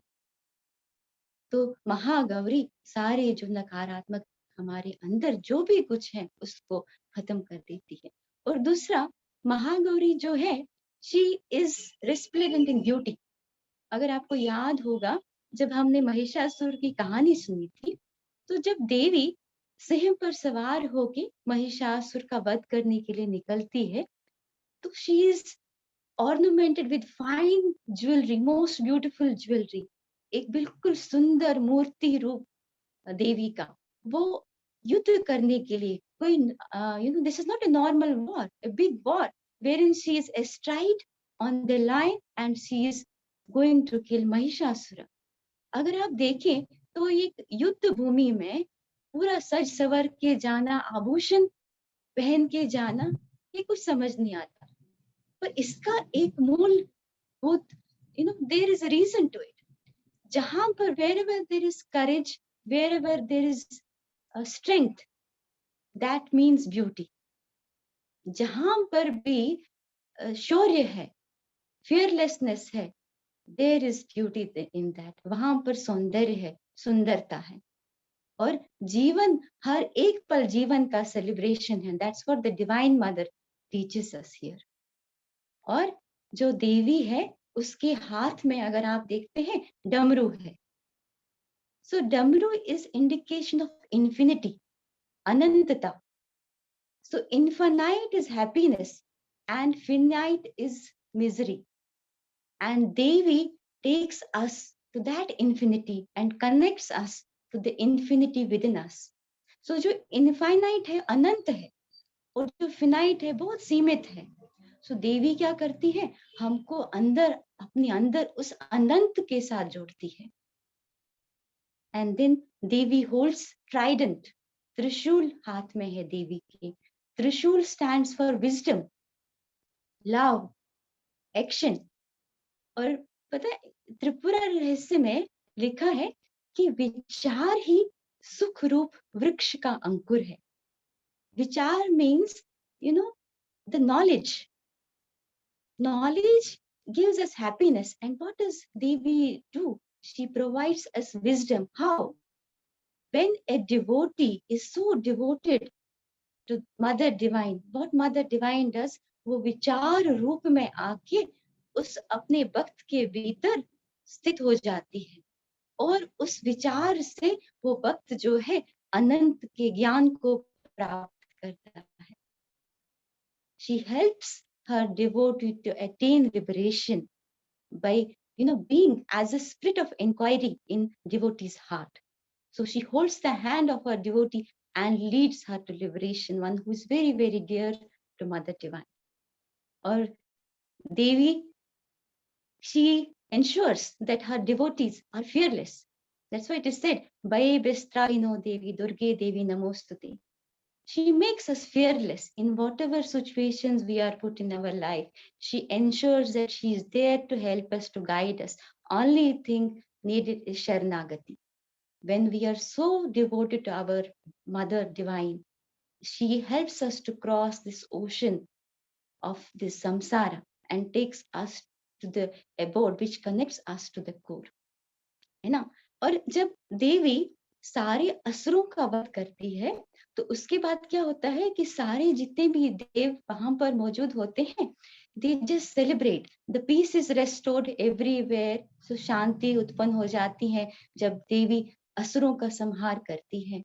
तो महागौरी सारे जो नकारात्मक हमारे अंदर जो भी कुछ है उसको खत्म कर देती है। और दूसरा, महागौरी जो है, she is resplendent in beauty. अगर आपको याद होगा, जब हमने महिषासुर की कहानी सुनी थी, तो जब देवी सिंह पर सवार होके महिषासुर का वध करने के लिए निकलती है, तो she is ornamented with fine jewellery, most beautiful jewellery. एक बिल्कुल सुंदर मूर्ति रूप देवी का, वो युद्ध करने के लिए, कोई this is not a normal war, a big war wherein she is astride on the lion and she is going to kill Mahishasura. अगर आप देखें तो एक युद्ध भूमि में पूरा सज सवर के जाना, आभूषण पहन के जाना, ये कुछ समझ नहीं आता। पर इसका एक मूलभूत, there is a reason to it. जहां पर wherever there is courage, wherever there is strength, that means beauty। जहां पर भी शौर्य है, fearlessness है, there is beauty in that। वहां पर सौंदर्य है, सुंदरता है। और जीवन, हर एक पल जीवन का सेलिब्रेशन है। That's what the Divine Mother teaches us here। और जो देवी है, उसके हाथ में अगर आप देखते हैं, डमरू है। So डमरू is indication of infinity, अनंतता। So infinite is happiness and finite is misery। And Devi takes us to that infinity and connects us to the infinity within us। So जो infinite है, अनंत है, और जो finite है, बहुत सीमित है। So देवी क्या करती है, हमको अंदर, अपने अंदर उस अनंत के साथ जोड़ती है। And then Devi holds trident, त्रिशूल हाथ में है देवी के। त्रिशूल stands for wisdom, love, action। और पता है, त्रिपुरा रहस्य में लिखा है कि विचार ही सुख रूप वृक्ष का अंकुर है। विचार means the knowledge. Knowledge gives us happiness. And what does Devi do? She provides us wisdom. How? When a devotee is so devoted to Mother Divine, what Mother Divine does, वो विचार रूप में आके उस अपने भक्त के भीतर स्थित हो जाती है, और उस विचार से वो भक्त जो है, अनंत के ज्ञान को प्राप्त करता है। She helps her devotee to attain liberation by being as a spirit of inquiry in devotee's heart। So she holds the hand of her devotee and leads her to liberation, one who is very, very dear to Mother Divine। और देवी, she ensures that her devotees are fearless। That's why it is said, Baye Bestrayino Devi, Durge Devi Namostute। She makes us fearless in whatever situations we are put in our life। She ensures that she is there to help us, to guide us। Only thing needed is Sharanagati. When we are so devoted to our Mother Divine, she helps us to cross this ocean of this samsara and takes us to the abode which connects us to the core. है ना? और जब देवी सारे असुरों का वध करती है तो उसके बाद क्या होता है कि सारे जितने भी देव वहां पर मौजूद होते हैं, they just celebrate, the peace is restored everywhere. So शांति उत्पन्न हो जाती है जब देवी असुरों का संहार करती है.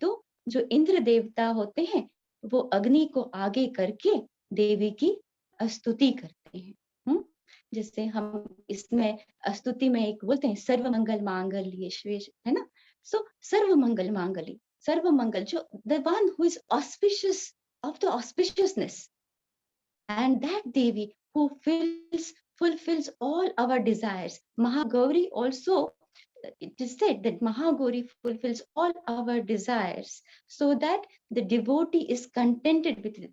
तो जो इंद्र देवता होते हैं वो अग्नि को आगे करके देवी की स्तुति करते हैं. जैसे हम इसमें स्तुति में एक बोलते हैं सर्व मंगल मांगल्ये शिवे, है ना? सो सर्व मंगल मांगल्य, सर्व मंगल, जो the one who is auspicious of the auspiciousness, and that Devi who fulfills all our desires. Mahagauri also, it is said that Mahagauri fulfills all our desires so that the devotee is contented with it.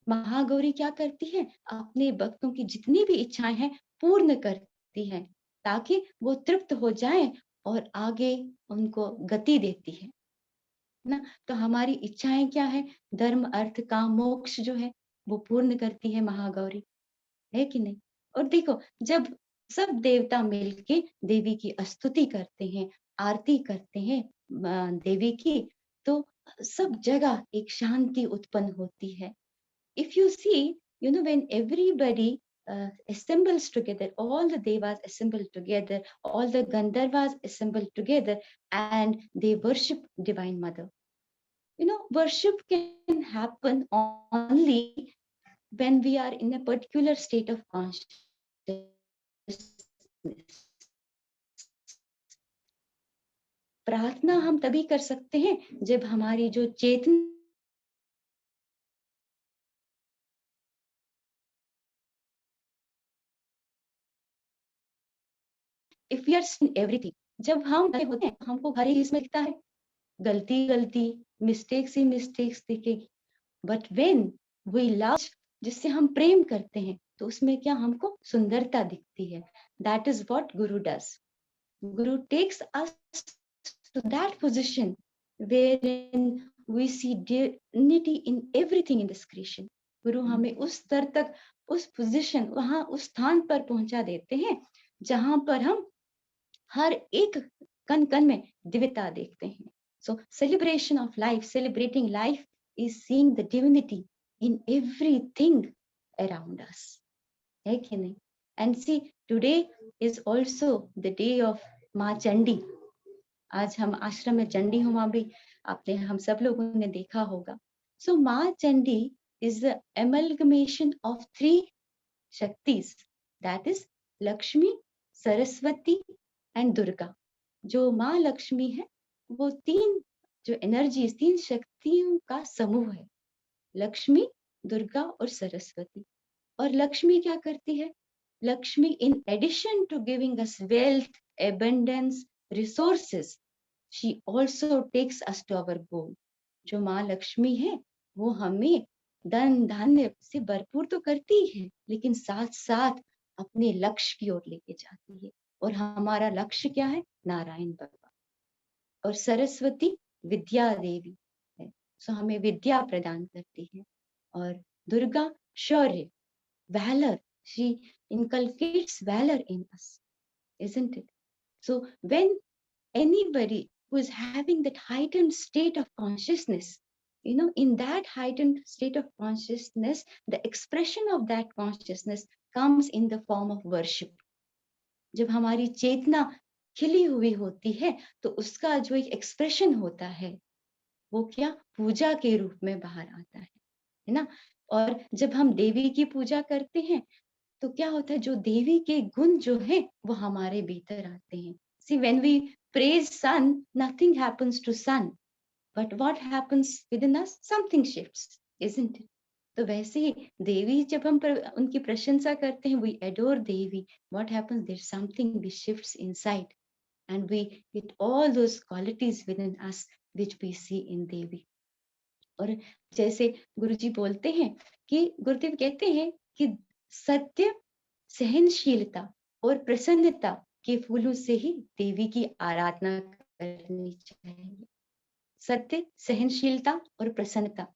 Mahagauri क्या करती है? अपने भक्तों की जितनी भी इच्छाएं हैं पूर्ण करती है ताकि वो तृप्त हो जाएं और आगे उनको गति देती है ना. तो हमारी इच्छाएं क्या है? धर्म अर्थ काम मोक्ष जो है वो पूर्ण करती है महागौरी, है कि नहीं? और देखो, जब सब देवता मिलके देवी की स्तुति करते हैं, आरती करते हैं देवी की, तो सब जगह एक शांति उत्पन्न होती है. If you see, when everybody assembles together, all the devas assemble together, all the Gandharvas assemble together, and they worship Divine Mother. Worship can happen only when we are in a particular state of consciousness. प्रार्थना हम तभी कर सकते हैं जब हमारी जो चेतना if we are seeing everything, जब हम होते हैं हमको हर एक इसमें दिखता है गलती मिस्टेक्स ही मिस्टेक्स दिखेगी. बट व्हेन वी लव, जिससे हम प्रेम करते हैं, तो उसमें क्या हमको सुंदरता दिखती है. That is what guru does. Guru takes us to that position wherein we see dignity in everything in this creation. गुरु हमें उस स्तर तक, उस पोजीशन, वहां उस स्थान पर पहुंचा देते हैं जहां पर हम हर एक कण कण में दिव्यता देखते हैं. So celebration of life, celebrating life is seeing the divinity in everything around us, है कि नहीं? And see, today is also the day of माँ चंडी. आज हम आश्रम में चंडी होमा भी आपने, हम सब लोगों ने देखा होगा. सो माँ Chandi is the amalgamation of 3 शक्तिस, that is Lakshmi, Saraswati and Durga. जो माँ लक्ष्मी है वो 3 जो एनर्जीज, 3 शक्तियों का समूह है, लक्ष्मी, दुर्गा और सरस्वती. और लक्ष्मी क्या करती है? Lakshmi in addition to giving us wealth, abundance, resources, she also takes us to our goal. जो माँ लक्ष्मी है वो हमें धन धान्य से भरपूर तो करती है, लेकिन साथ साथ अपने लक्ष्य की ओर लेके जाती है. और हमारा लक्ष्य क्या है? नारायण बाबा. और सरस्वती विद्या देवी है, सो हमें विद्या प्रदान करती है. और दुर्गा शौर्य, valor, she inculcates valor in us, isn't it? So when anybody who is having that heightened state of consciousness, in that heightened state of consciousness, the expression of that consciousness comes in the form of worship. जब हमारी चेतना खिली हुई होती है तो उसका जो एक एक्सप्रेशन होता है वो क्या? पूजा के रूप में बाहर आता है ना. और जब हम देवी की पूजा करते हैं तो क्या होता है? जो देवी के गुण जो है वो हमारे भीतर आते हैं. See, when we praise sun, nothing happens to sun, but what happens within us? Something shifts, isn't it? तो वैसे ही देवी जब हम उनकी प्रशंसा करते हैं, we adore Devi, what happens? There's something which shifts inside and we get all those qualities within us which we see in देवी. और जैसे गुरुजी बोलते हैं कि गुरुदेव कहते हैं कि सत्य, सहनशीलता और प्रसन्नता के फूलों से ही देवी की आराधना करनी चाहिए। सत्य, सहनशीलता और प्रसन्नता,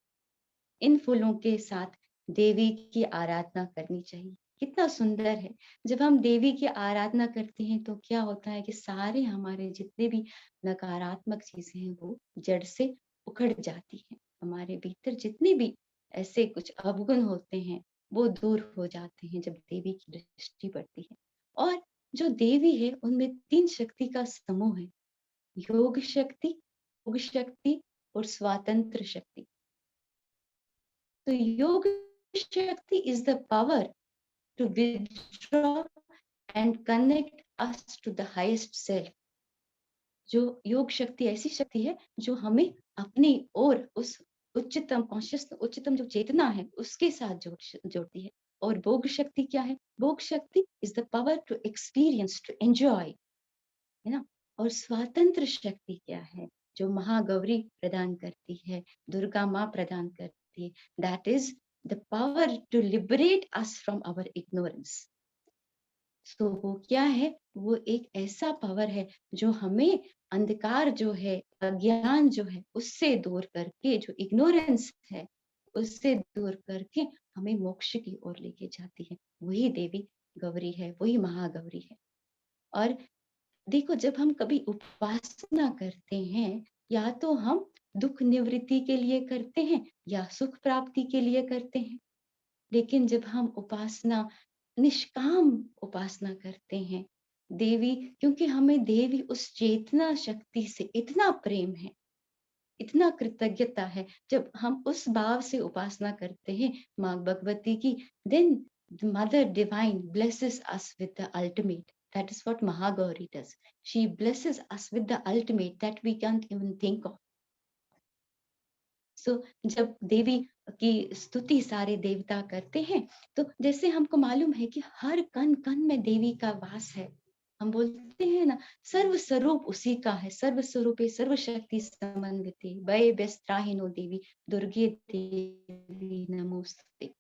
इन फूलों के साथ देवी की आराधना करनी चाहिए। कितना सुंदर है। जब हम देवी की आराधना करते हैं तो क्या होता है कि सारे हमारे जितने भी नकारात्मक चीजें हैं वो जड़ से उखड़ जाती हैं। हमारे भीतर जितने भी ऐसे कुछ अवगुण होते हैं वो दूर हो जाते हैं जब देवी की दृष्टि पड़ती है। और जो देवी है उनमें 3 शक्ति का समूह है, योग शक्ति और स्वातंत्र शक्ति। तो योग शक्ति is the power to withdraw and connect us to the highest self. जो योग शक्ति ऐसी शक्ति है जो हमें अपनी ओर उस उच्चतम कॉन्शियस, उच्चतम जो चेतना है उसके साथ जोड़ती है। और भोग शक्ति क्या है? Bhog shakti is the power to experience, to enjoy, है ना। और स्वातंत्र शक्ति क्या है? जो महागौरी प्रदान करती है, दुर्गा माँ प्रदान करती है, that is the power to liberate us from our ignorance. तो वो क्या है? वो एक ऐसा पावर है जो हमें अंधकार जो है, अज्ञान जो है, उससे दूर करके, जो इग्नोरेंस है उससे दूर करके हमें मोक्ष की ओर लेके जाती है। वही देवी गौरी है, वही महागौरी है। और देखो, जब हम कभी उपासना करते हैं, या तो हम दुख निवृत्ति के लिए करते हैं या सुख प्राप्ति के लिए करते हैं। लेकिन जब हम उपासना, निष्काम उपासना करते हैं देवी, क्योंकि हमें देवी उस चेतना शक्ति से इतना प्रेम है, इतना कृतज्ञता है, जब हम उस भाव से उपासना करते हैं माँ भगवती की, then mother divine blesses us with the ultimate. That is what Mahagauri does. She blesses us with the ultimate that we can't even think of. So, जब देवी की स्तुति सारे देवता करते हैं तो जैसे हमको मालूम है कि हर कण कण में देवी का वास है। हम बोलते हैं ना, सर्व स्वरूप उसी का है, सर्व स्वरूपे सर्वशक्ति समन्विते भय व्यस्त्राहिनो देवी दुर्गे देवी नमोस्तुते।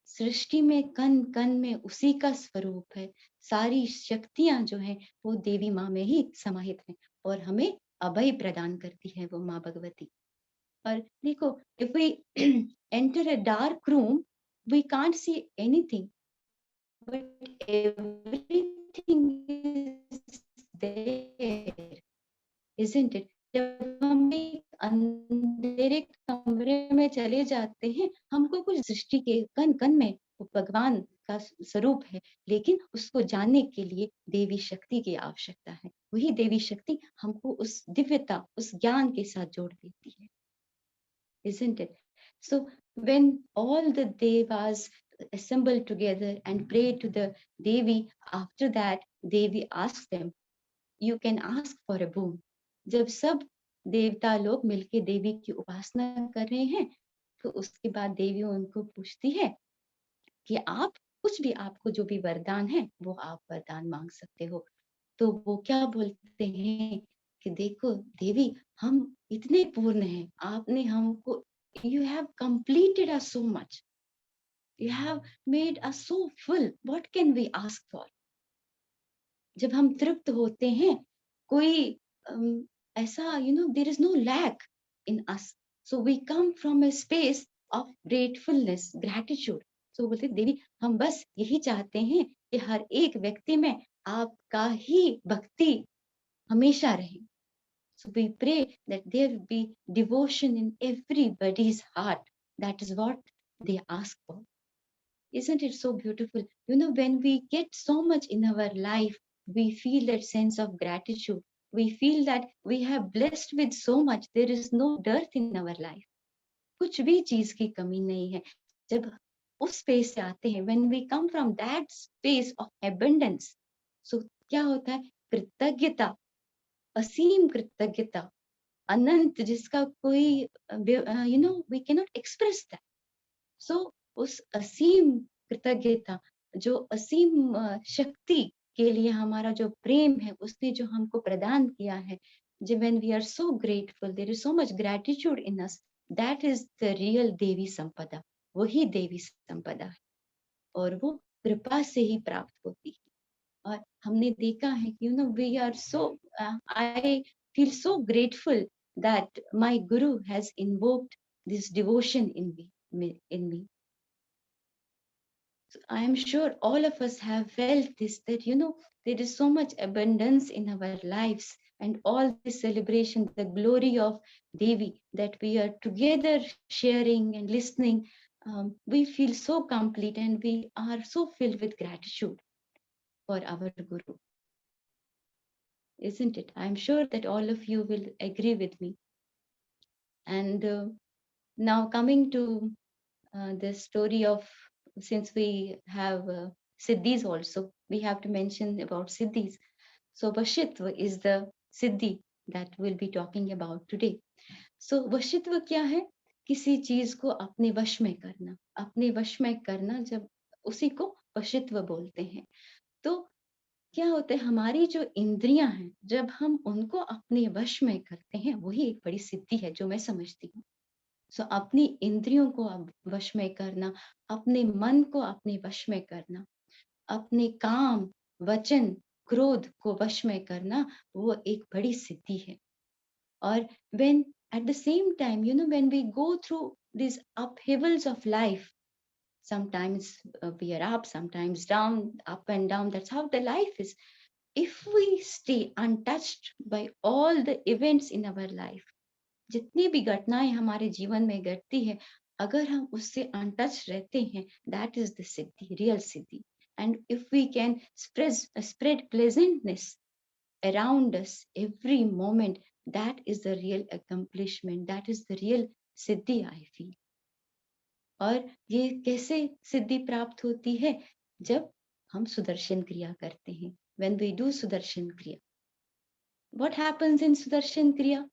सृष्टि में कण कण में उसी का स्वरूप है। सारी शक्तियां जो है वो देवी माँ में ही समाहित है और हमें अभय प्रदान करती है वो माँ भगवती। और देखो, if we enter a dark room, we can't see anything, but everything is there, isn't it? जब हम एक अंधेरे कमरे में चले जाते हैं, हमको कुछ सृष्टि के कण कण में वो भगवान का स्वरूप है, लेकिन उसको जानने के लिए देवी शक्ति की आवश्यकता है। वही देवी शक्ति हमको उस दिव्यता, उस ज्ञान के साथ जोड़ देती है, isn't it? So when all the devas assemble together and pray to the Devi, after that Devi asks them, you can ask for a boon. जब सब देवता लोग मिलके देवी की उपासना कर रहे हैं तो उसके बाद देवी उनको पूछती है कि आप कुछ भी, आपको जो भी वरदान है वो आप वरदान मांग सकते हो। तो वो क्या बोलते हैं कि देखो देवी, हम इतने पूर्ण हैं, आपने हमको, you have completed us so much, you have made us so full, what can we ask for? जब हम तृप्त होते हैं, कोई ऐसा, there is no lack in us, so we come from a space of gratefulness, gratitude. So बोलते देवी, हम बस यही चाहते हैं कि हर एक व्यक्ति में आपका ही भक्ति हमेशा रहे। So we pray that there will be devotion in everybody's heart. That is what they ask for. Isn't it so beautiful? When we get so much in our life, we feel that sense of gratitude. We feel that we have blessed with so much. There is no dearth in our life. कुछ भी चीज की कमी नहीं है। जब उस स्पेस से आते हैं, when we come from that space of abundance, so क्या होता है? कृतज्ञता, असीम कृतज्ञता, अनंत, जिसका कोई we cannot express that. So उस असीम कृतज्ञता, जो असीम शक्ति के लिए हमारा जो प्रेम है, उसने जो हमको प्रदान किया है, जब when we are so grateful, there is so much gratitude in us, that is the real देवी संपदा। वही देवी संपदा है और वो कृपा से ही प्राप्त होती है। और हमने देखा है कि we are so, I feel so grateful that my guru has invoked this devotion in me. So I am sure all of us have felt this, that there is so much abundance in our lives, and all this celebration, the glory of Devi that we are together sharing and listening, we feel so complete and we are so filled with gratitude for our guru, isn't it? I'm sure that all of you will agree with me. And now coming to the story of, since we have siddhis also, we have to mention about siddhis. So Vashitva is the siddhi that we'll be talking about today. So Vashitva क्या है? किसी चीज को अपने वश में करना, अपने वश में करना, जब उसी को वशित्व बोलते हैं। तो क्या होता है, हमारी जो इंद्रियां हैं, जब हम उनको अपने वश में करते हैं, वही एक बड़ी सिद्धि है जो मैं समझती हूँ। सो अपनी इंद्रियों को वश में करना, अपने मन को अपने वश में करना, अपने काम, वचन, क्रोध को वश में करना, वो एक बड़ी सिद्धि है। और when at the same time, when we go through these upheavals of life, sometimes we are up, sometimes down, up and down, that's how the life is. If we stay untouched by all the events in our life, जितनी भी घटनाएं हमारे जीवन में घटती है, अगर हम उससे अनटच रहते हैं, that is the siddhi, real siddhi. And if we can spread pleasantness around us every moment, that is the real accomplishment, that is the real Siddhi, I feel. और ये कैसे सिद्धि प्राप्त होती है? जब हम सुदर्शन क्रिया करते हैं, when we do सुदर्शन क्रिया। what happens in सुदर्शन क्रिया?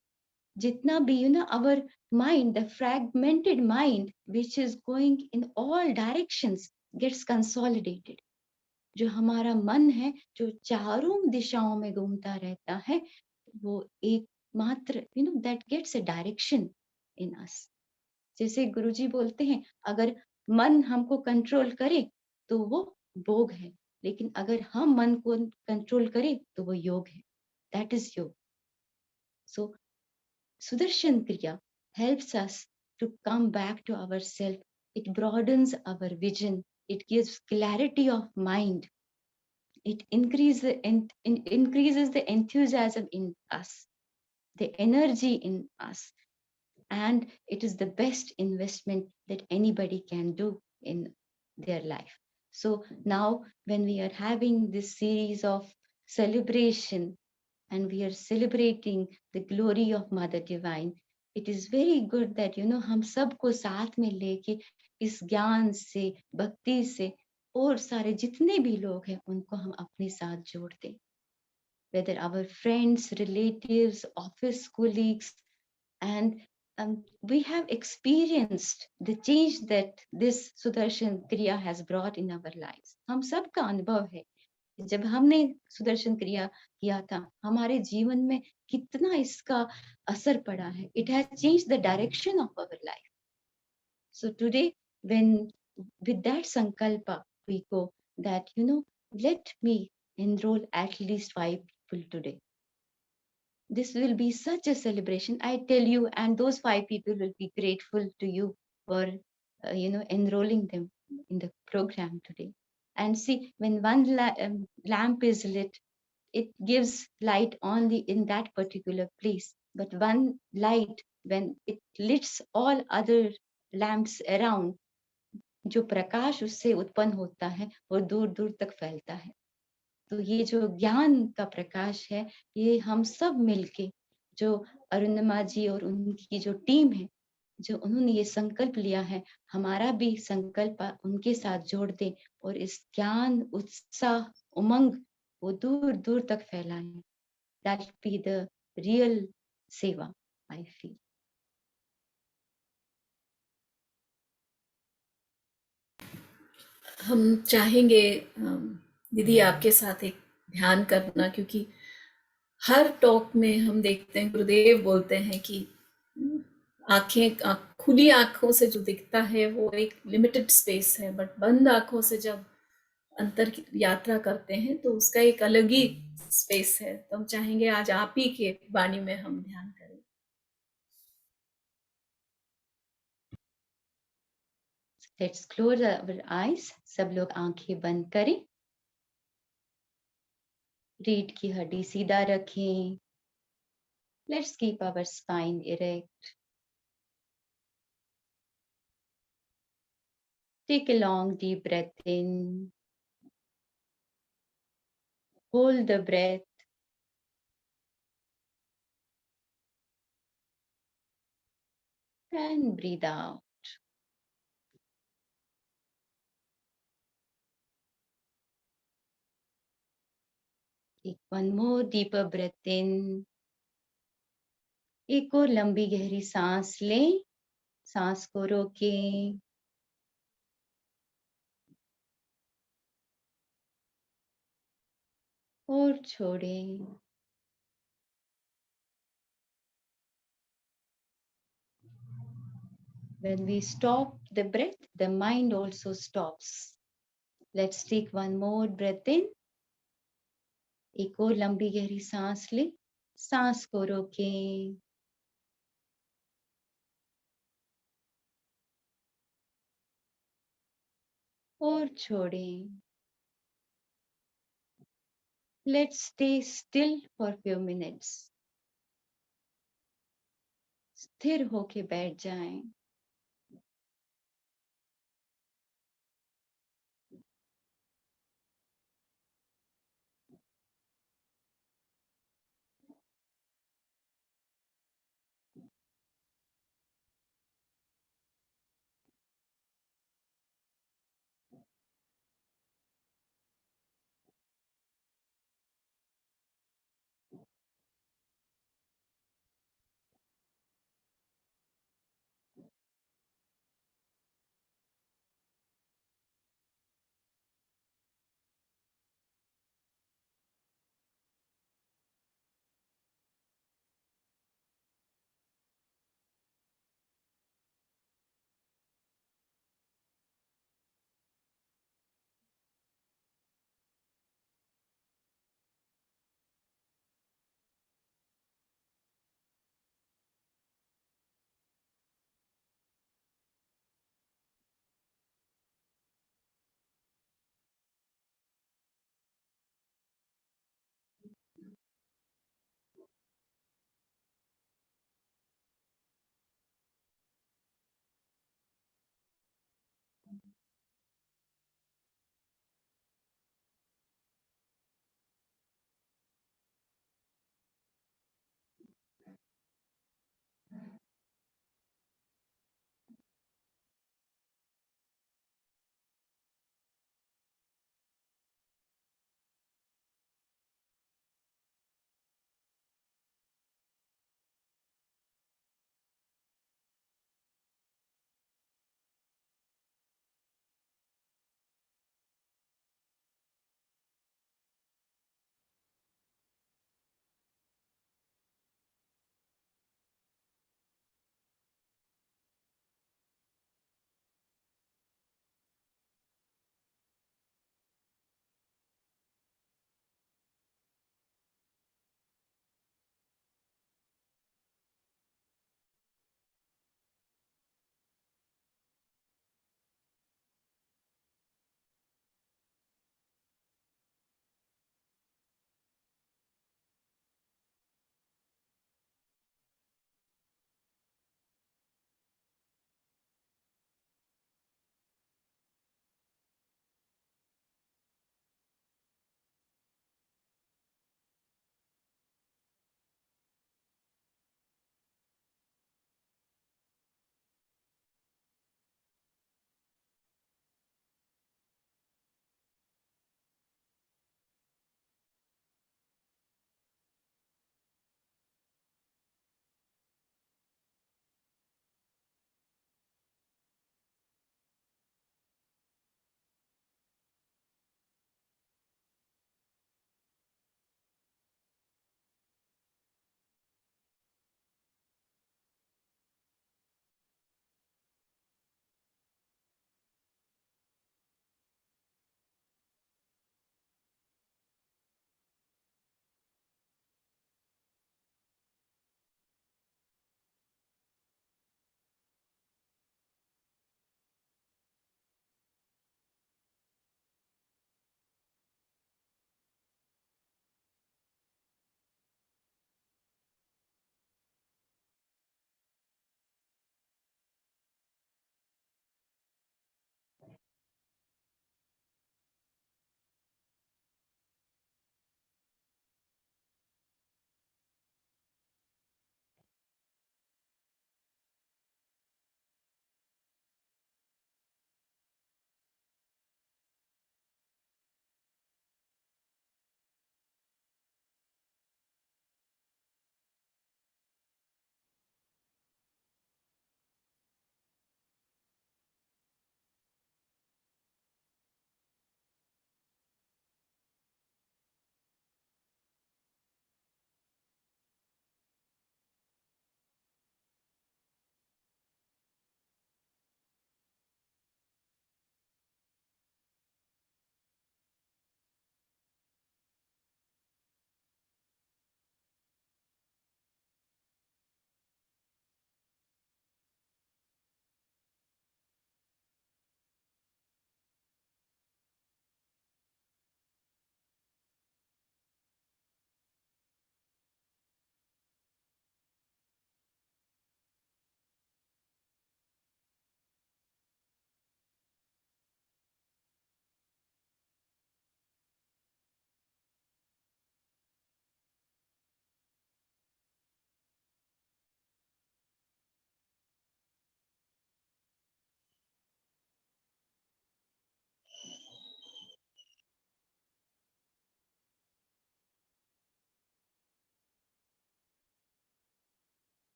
jitna bhi our mind, the fragmented mind which is going in all directions, gets consolidated. जो हमारा मन है, जो चारों दिशाओं में घूमता रहता है, वो एक मात्र that gets a direction in us. जैसे गुरुजी बोलते हैं, अगर मन हमको कंट्रोल करे तो वो भोग है, लेकिन अगर हम मन को कंट्रोल करें तो वो योग है, that is योग. So Sudarshan Kriya helps us to come back to ourselves. It broadens our vision. It gives clarity of mind. It increases the enthusiasm in us, the energy in us. And it is the best investment that anybody can do in their life. So now when we are having this series of celebration, and we are celebrating the glory of Mother Divine, it is very good that हम सबको साथ में लेके इस ज्ञान से, भक्ति से, और सारे जितने भी लोग हैं उनको हम अपने साथ जोड़ दें, whether our friends, relatives, office colleagues, and we have experienced the change that this Sudarshan Kriya has brought in our lives. हम सबका अनुभव है, जब हमने सुदर्शन क्रिया किया था, हमारे जीवन में कितना इसका असर पड़ा है. It has changed the direction of our life. So today, when with that sankalpa we go, that let me enroll at least 5 people today. This will be such a celebration, I tell you, and those 5 people will be grateful to you for enrolling them in the program today. And see, when one lamp is lit, it gives light only in that particular place. But one light, when it lights all other lamps around, जो प्रकाश उससे उत्पन्न होता है, वो दूर दूर तक फैलता है. तो ये जो ज्ञान का प्रकाश है, ये हम सब मिलके, जो अरुणिमा जी और उनकी जो टीम है, जो उन्होंने ये संकल्प लिया है, हमारा भी संकल्प उनके साथ जोड़ दे और इस ज्ञान, उत्साह, उमंग वो दूर दूर तक फैलाएं. That be the real सेवा, I feel. हम चाहेंगे दीदी आपके साथ एक ध्यान करना, क्योंकि हर टॉक में हम देखते हैं गुरुदेव बोलते हैं कि खुली आंखों से जो दिखता है वो एक लिमिटेड स्पेस है, बट बंद आंखों से जब अंतर की यात्रा करते हैं तो उसका एक अलग ही स्पेस है। तो हम चाहेंगे आज आप ही के वाणी में हम ध्यान करें। Let's close our eyes. सब लोग आंखें बंद करें। रीढ़ की हड्डी सीधा रखें। Let's keep our spine erect. Take a long deep breath in. Hold the breath. And breathe out. Take one more deeper breath in. एक और लंबी गहरी सांस लें। सांस को रोकें। और छोड़ें। When we stop the breath, the mind also stops. Let's take one more breath in. एक और लंबी गहरी सांस लें। सांस को रोकें। और छोड़ें। Let's stay still for few minutes. स्थिर होके बैठ जाएं।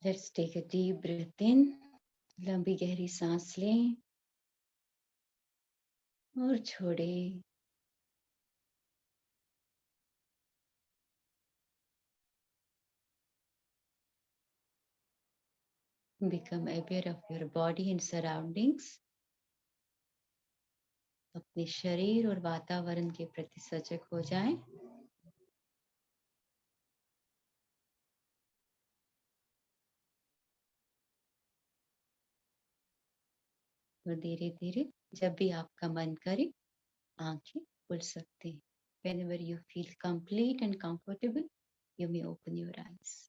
Let's take a deep breath in. लंबी गहरी सांस लें और छोड़ें. Become aware of your body and surroundings. अपने शरीर और वातावरण के प्रति सजग हो जाएं. और धीरे धीरे जब भी आपका मन करे आंखें खुल सकते हैं. Whenever you feel complete and comfortable, you may open your eyes.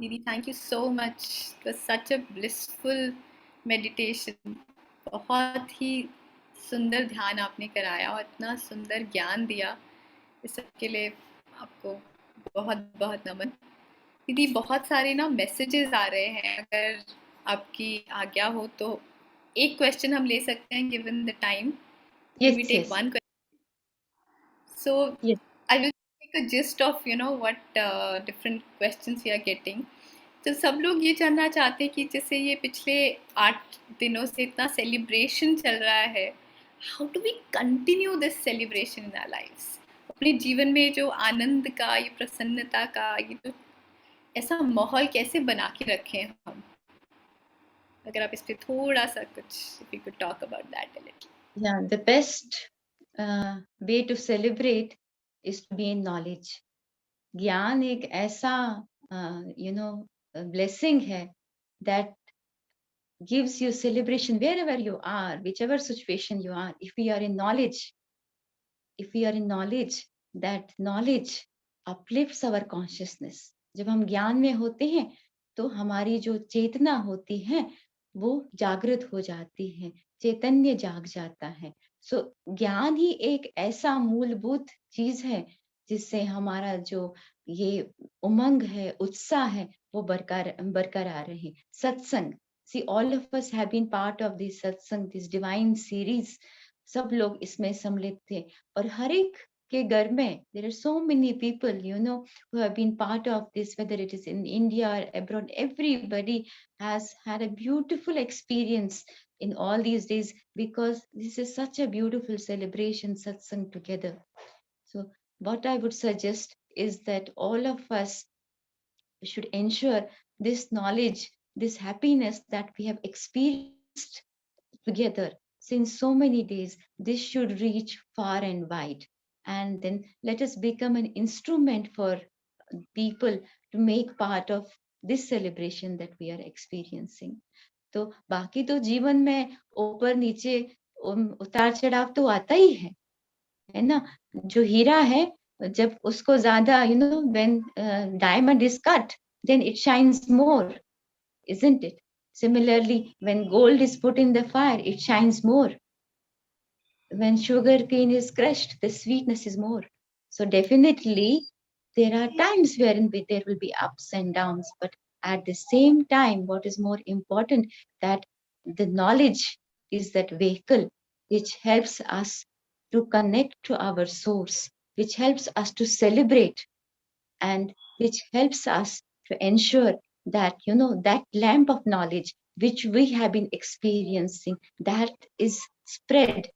दीदी, thank you so much. It was such a blissful meditation. बहुत ही सुंदर ध्यान आपने कराया और इतना सुंदर ज्ञान दिया. इस सब के लिए आपको बहुत बहुत नमन. दीदी, बहुत सारे ना मैसेजेस आ रहे हैं. अगर आपकी आज्ञा हो तो एक क्वेश्चन हम ले सकते हैं given the time. Yes, We take yes, one question. So yes. I will take a gist of what different questions we are getting. तो सब लोग ये जानना चाहते हैं कि जैसे ये पिछले 8 दिनों से इतना सेलिब्रेशन चल रहा है, how do we continue this celebration in our lives. अपने जीवन में जो आनंद का, ये प्रसन्नता का, ये जो ऐसा माहौल कैसे बना के रखें हम. अगर आप इस पे थोड़ा सा कुछ, if you could talk about that a little. Yeah, the best way to celebrate is to be in knowledge. ज्ञान एक ऐसा blessing है that gives you celebration wherever you are, whichever situation you are. If we are in knowledge, that knowledge uplifts our consciousness. जब हम ज्ञान में होते हैं तो हमारी जो चेतना होती है वो जागृत हो जाती है, चैतन्य जाग जाता है. सो ज्ञान ही एक ऐसा मूलभूत चीज है जिससे हमारा जो ये उमंग है, उत्साह है, वो बरकरार रहे. सत्संग, see, all of us have been part of this satsang, this divine series. सब लोग इसमें सम्मिलित थे और हर एक के घर में there are so many people who have been part of this, whether it is in India or abroad. Everybody has had a beautiful experience in all these days because this is such a beautiful celebration, satsang together. So what I would suggest is that all of us should ensure this knowledge, this happiness that we have experienced together since so many days, this should reach far and wide. And then let us become an instrument for people to make part of this celebration that we are experiencing. तो बाकी तो जीवन में ऊपर नीचे उतार चढ़ाव तो आता ही है ना. जो हीरा है जब उसको ज्यादा when diamond is cut, then it shines more, isn't it? Similarly, when gold is put in the fire, it shines more. When sugar cane is crushed, the sweetness is more. So definitely, there are times wherein there will be ups and downs, but at the same time, what is more important, that the knowledge is that vehicle which helps us to connect to our source, which helps us to celebrate, and which helps us to ensure that that lamp of knowledge which we have been experiencing, that is spread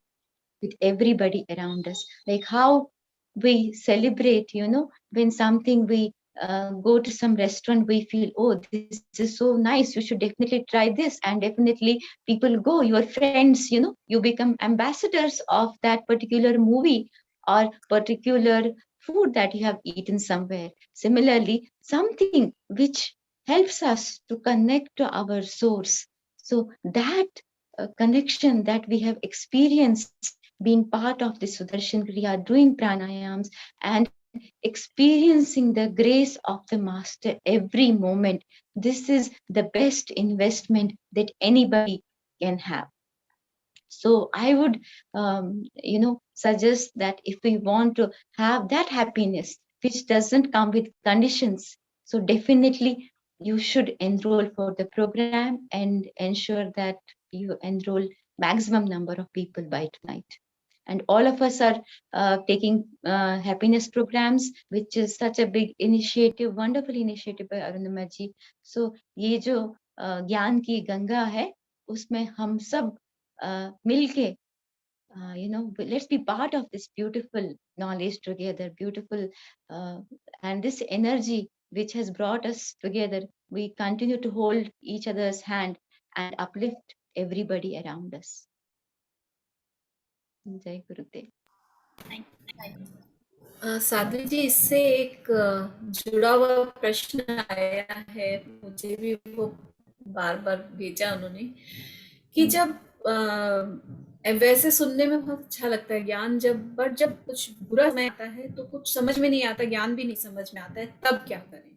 with everybody around us. Like how we celebrate when something we go to some restaurant, we feel, oh, this is so nice, you should definitely try this, and definitely people go, your friends, you become ambassadors of that particular movie or particular food that you have eaten somewhere. Similarly, something which helps us to connect to our source, so that connection that we have experienced being part of the Sudarshan Kriya, doing pranayams and experiencing the grace of the master every moment. This is the best investment that anybody can have. So I would, suggest that if we want to have that happiness, which doesn't come with conditions, so definitely you should enroll for the program and ensure that you enroll maximum number of people by tonight. And all of us are taking happiness programs, which is such a big initiative, wonderful initiative by Arundama ji. So ये जो ज्ञान की गंगा है, उसमें हम सब मिलके, let's be part of this beautiful knowledge together, beautiful, and this energy which has brought us together. We continue to hold each other's hand and uplift everybody around us. Jai Gurudev. Sadhvi जी, इससे एक जुड़ा हुआ प्रश्न आया है, मुझे भी वो बार बार भेजा उन्होंने, कि जब वैसे सुनने में बहुत अच्छा लगता है ज्ञान, जब कुछ बुरा समय आता है तो कुछ समझ में नहीं आता, ज्ञान भी नहीं समझ में आता है, तब क्या करें?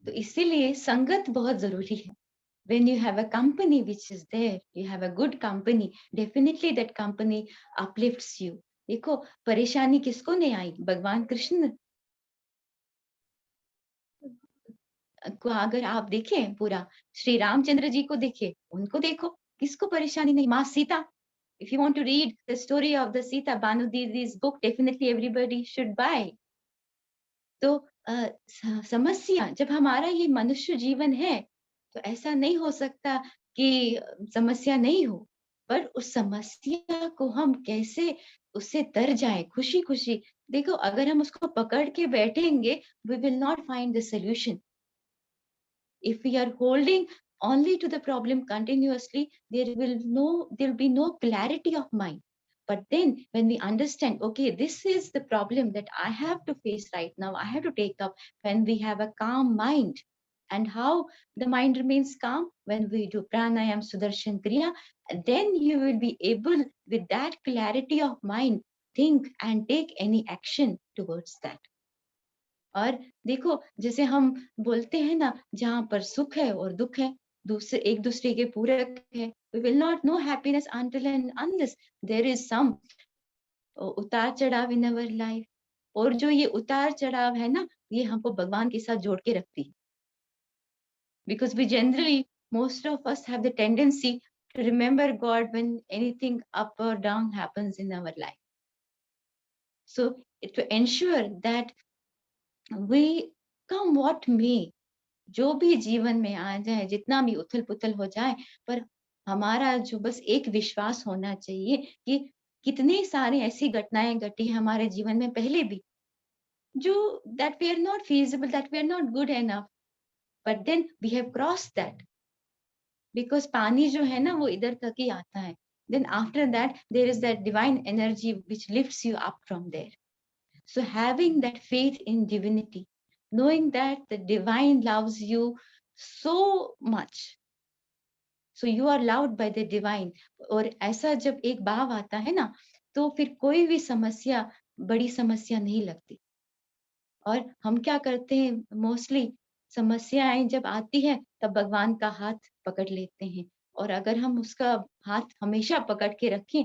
तो इसीलिए संगत बहुत जरूरी है. When you have a company which is there, you have a good company, definitely that company uplifts you. देखो, परेशानी किसको नहीं आई? भगवान कृष्ण को अगर आप देखें, पूरा श्री रामचंद्र जी को देखें, उनको देखो, किसको परेशानी नहीं? माँ Sita. If you want to read the story of the Sita, Banu Didi's book, definitely everybody should buy. तो समस्या, जब हमारा ये मनुष्य जीवन है, तो ऐसा नहीं हो सकता कि समस्या नहीं हो, पर उस समस्या को हम कैसे उससे तर जाए खुशी खुशी. देखो, अगर हम उसको पकड़ के बैठेंगे, we will not find the solution. If we are holding only to the problem continuously, there'll be no clarity of mind. But then when we understand, okay, this is the problem that I have to face right now, I have to take up, when we have a calm mind. And how the mind remains calm? When we do pranayam, sudarshan kriya, then you will be able, with that clarity of mind, think and take any action towards that. और देखो, जैसे हम बोलते हैं ना, जहाँ पर सुख है और दुख है, एक दूसरे के पूरक है. We will not know happiness until and unless there is some उतार चढ़ाव in our life. और जो ये उतार चढ़ाव है ना, ये हमको भगवान के साथ जोड़ के रखती है. Because we generally, most of us have the tendency to remember God when anything up or down happens in our life. So to ensure that we, come what may, जो भी जीवन में आ जाए, जितना भी उथल पुथल हो जाए, पर हमारा जो बस एक विश्वास होना चाहिए कि कितने सारे ऐसी घटनाएं घटी हमारे जीवन में पहले भी, जो that we are not feasible, that we are not good enough, but then we have crossed that. Because पानी जो है ना, वो इधर तक ही आता है. Then after that there is that divine energy which lifts you up from there. So having that faith in divinity, knowing that the divine loves you so much, so you are loved by the divine. और ऐसा जब एक भाव आता है ना, तो फिर कोई भी समस्या बड़ी समस्या नहीं लगती. और हम क्या करते हैं, मोस्टली समस्याएं जब आती है, तब भगवान का हाथ पकड़ लेते हैं. और अगर हम उसका हाथ हमेशा पकड़ के रखें,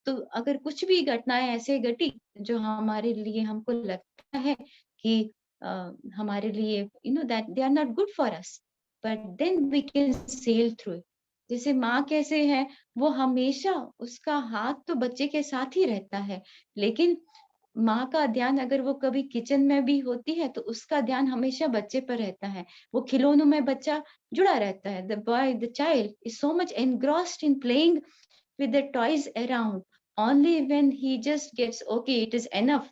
तो अगर कुछ भी घटनाएं ऐसे घटी जो हमारे लिए, हमको लगता है कि हमारे लिए, that they are not good for us, but then we can sail through it. जैसे माँ कैसे है, वो हमेशा, उसका हाथ तो बच्चे के साथ ही रहता है, लेकिन माँ का ध्यान, अगर वो कभी किचन में भी होती है, तो उसका ध्यान हमेशा बच्चे पर रहता है. वो खिलौनों में बच्चा जुड़ा रहता है. The child is so much engrossed in playing with the toys around. Only when he just gets, okay, it is enough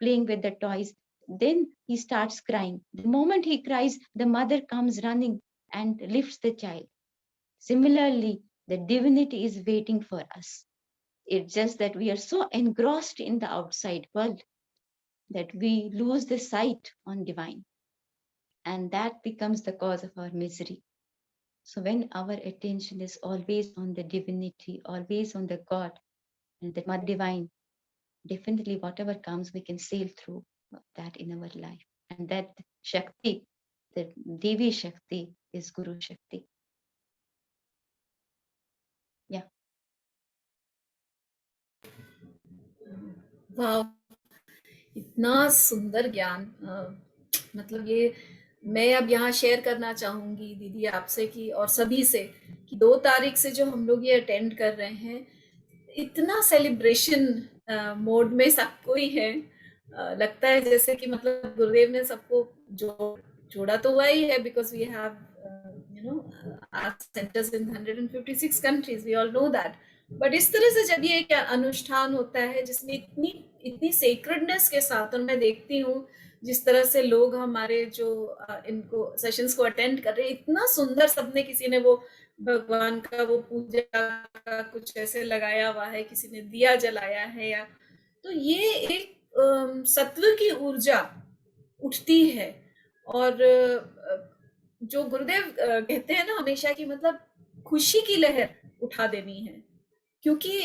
playing with the toys, then he starts crying. The moment he cries, the mother comes running and lifts the child. Similarly, the divinity is waiting for us. It's just that we are so engrossed in the outside world that we lose the sight on divine. And that becomes the cause of our misery. So when our attention is always on the divinity, always on the God and the Mother Divine, definitely whatever comes, we can sail through that in our life. And that Shakti, the Devi Shakti, is Guru Shakti. वाह, इतना सुंदर ज्ञान। मतलब ये मैं अब यहाँ शेयर करना चाहूंगी दीदी आपसे कि और सभी से कि 2 तारीख से जो हम लोग ये अटेंड कर रहे हैं, इतना सेलिब्रेशन मोड में सबको ही है। लगता है जैसे कि मतलब गुरुदेव ने सबको जोड़ा तो हुआ ही है, because we have art centres इन 156 countries, we all know that. But इस तरह से जब ये एक अनुष्ठान होता है जिसमें इतनी इतनी सेक्रेडनेस के साथ, और मैं देखती हूँ जिस तरह से लोग हमारे जो इनको सेशंस को अटेंड कर रहे हैं, इतना सुंदर, सबने किसी ने वो भगवान का वो पूजा का कुछ ऐसे लगाया हुआ है, किसी ने दिया जलाया है, या तो ये एक सत्व की ऊर्जा उठती है। और जो गुरुदेव कहते हैं ना हमेशा कि मतलब खुशी की लहर उठा देनी है, क्योंकि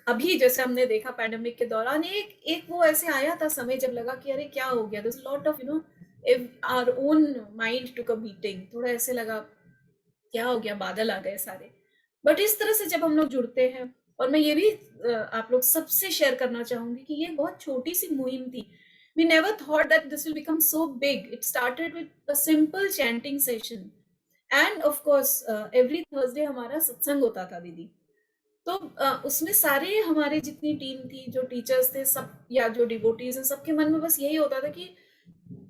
अभी जैसे हमने देखा पैंडेमिक के दौरान एक एक वो ऐसे आया था समय जब लगा कि अरे क्या हो गया, this lot of our own mind to a meeting, थोड़ा ऐसे लगा क्या हो गया, बादल आ गए सारे। बट इस तरह से जब हम लोग जुड़ते हैं, और मैं ये भी आप लोग सबसे शेयर करना चाहूंगी कि ये बहुत छोटी सी मुहिम थी। We never thought that this will become so big. It started with a simple chanting session. And of course, every Thursday हमारा सत्संग होता था दीदी। तो उसमें सारे हमारे जितनी टीम थी, जो टीचर्स थे सब, या जो डिवोटीज हैं, सबके मन में बस यही होता था कि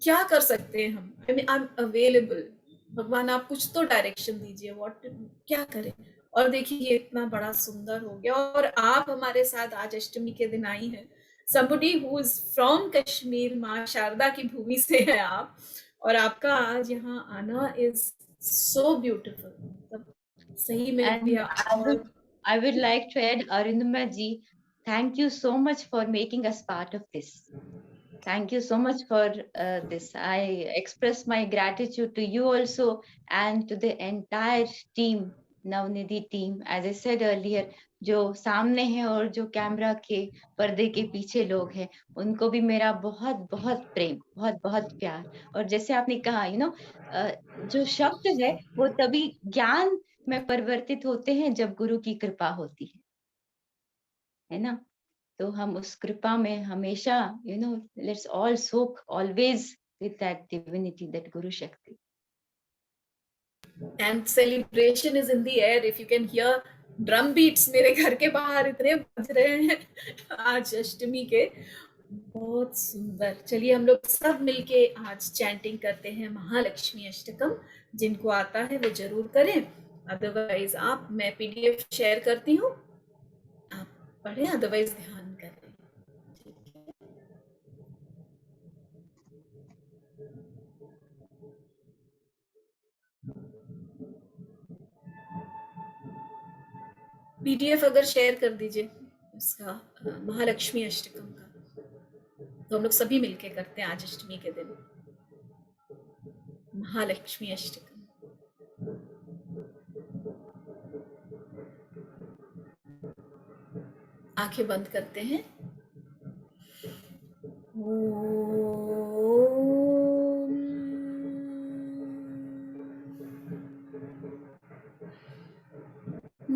क्या कर सकते हैं हम, I mean I am available, भगवान आप कुछ तो डायरेक्शन दीजिए, व्हाट क्या करें। और देखिए ये इतना बड़ा सुंदर हो गया, और आप हमारे साथ आज अष्टमी के दिन आई हैं, somebody who is from Kashmir, माँ शारदा की भूमि से है आप, और आपका आज यहाँ आना इज सो ब्यूटीफुल। मतलब सही में भी And I would like to add, Arindama ji, thank you so much for making us part of this. Thank you so much for this. I express my gratitude to you also and to the entire team, Navnidhi team. As I said earlier, जो सामने है और जो कैमरा के पर्दे के पीछे लोग हैं, उनको भी मेरा बहुत बहुत प्रेम, बहुत बहुत प्यार। और जैसे आपने कहा, जो शब्द है वो तभी ज्ञान में परिवर्तित होते हैं जब गुरु की कृपा होती है ना। तो हम उस कृपा में हमेशा, let's all soak always with that divinity, that guru shakti. And celebration is in the air, if you can hear drum beats मेरे घर के बाहर इतने बज रहे हैं आज अष्टमी के, बहुत सुंदर। चलिए हम लोग सब मिलके आज चैंटिंग करते हैं महालक्ष्मी अष्टकम। जिनको आता है वो जरूर करें, अदरवाइज मैं पीडीएफ शेयर करती हूँ, आप पढ़ें, अदरवाइज ध्यान करें। पीडीएफ अगर शेयर कर दीजिए इसका महालक्ष्मी अष्टकम का, तो हम लोग सभी मिलके करते हैं आज अष्टमी के दिन महालक्ष्मी अष्टकम। आंखें बंद करते हैं।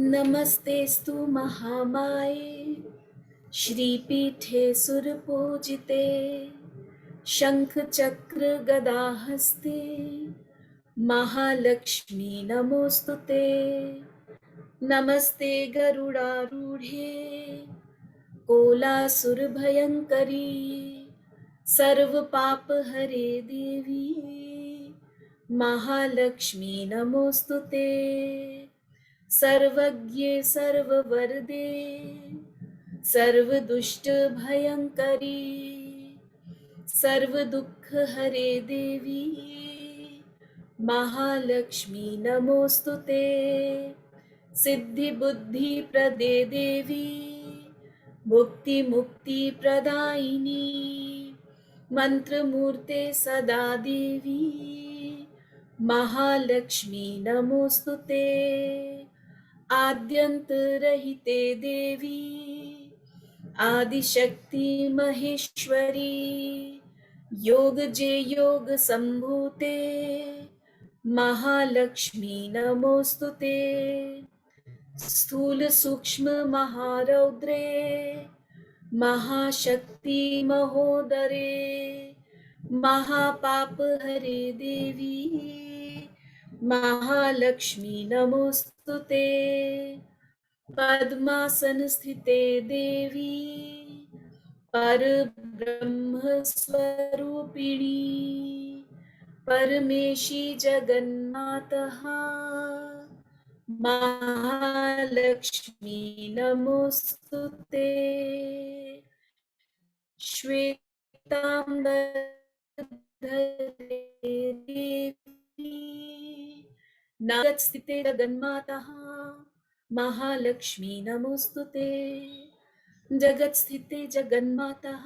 नमस्तेस्तु महामाये श्रीपीठे सुरपूजिते शंख चक्र गदाहस्ते महालक्ष्मी नमोस्तुते। नमस्ते गरुडारूढ़े कोलासुर भयंकरी सर्व पाप हरे देवी महालक्ष्मी नमोस्तुते। सर्वज्ञे सर्ववरदे सर्वदुष्ट भयंकरी सर्व दुख हरे देवी महालक्ष्मी नमोस्तुते। सिद्धि बुद्धि प्रदे देवी मुक्ति मुक्ति प्रदायिनी मंत्र मूर्ते सदा देवी महालक्ष्मी नमोस्तुते। आद्यंत रहिते देवी आदिशक्ति महेश्वरी योग जे योग संभूते महालक्ष्मी नमोस्तुते। स्थूल सूक्ष्म महारौद्रे महाशक्ति महोदरे महापाप हरे देवी महालक्ष्मी नमोस्तुते पद्मासन स्थिते देवी परब्रह्म स्वरूपिणी परमेशी जगन्मातः महालक्ष्मी नमोस्तुते श्वेतांबरधरे देवी नागस्थिते जगन्मातः महालक्ष्मी नमोस्तुते जगत्स्थिते जगन्मातः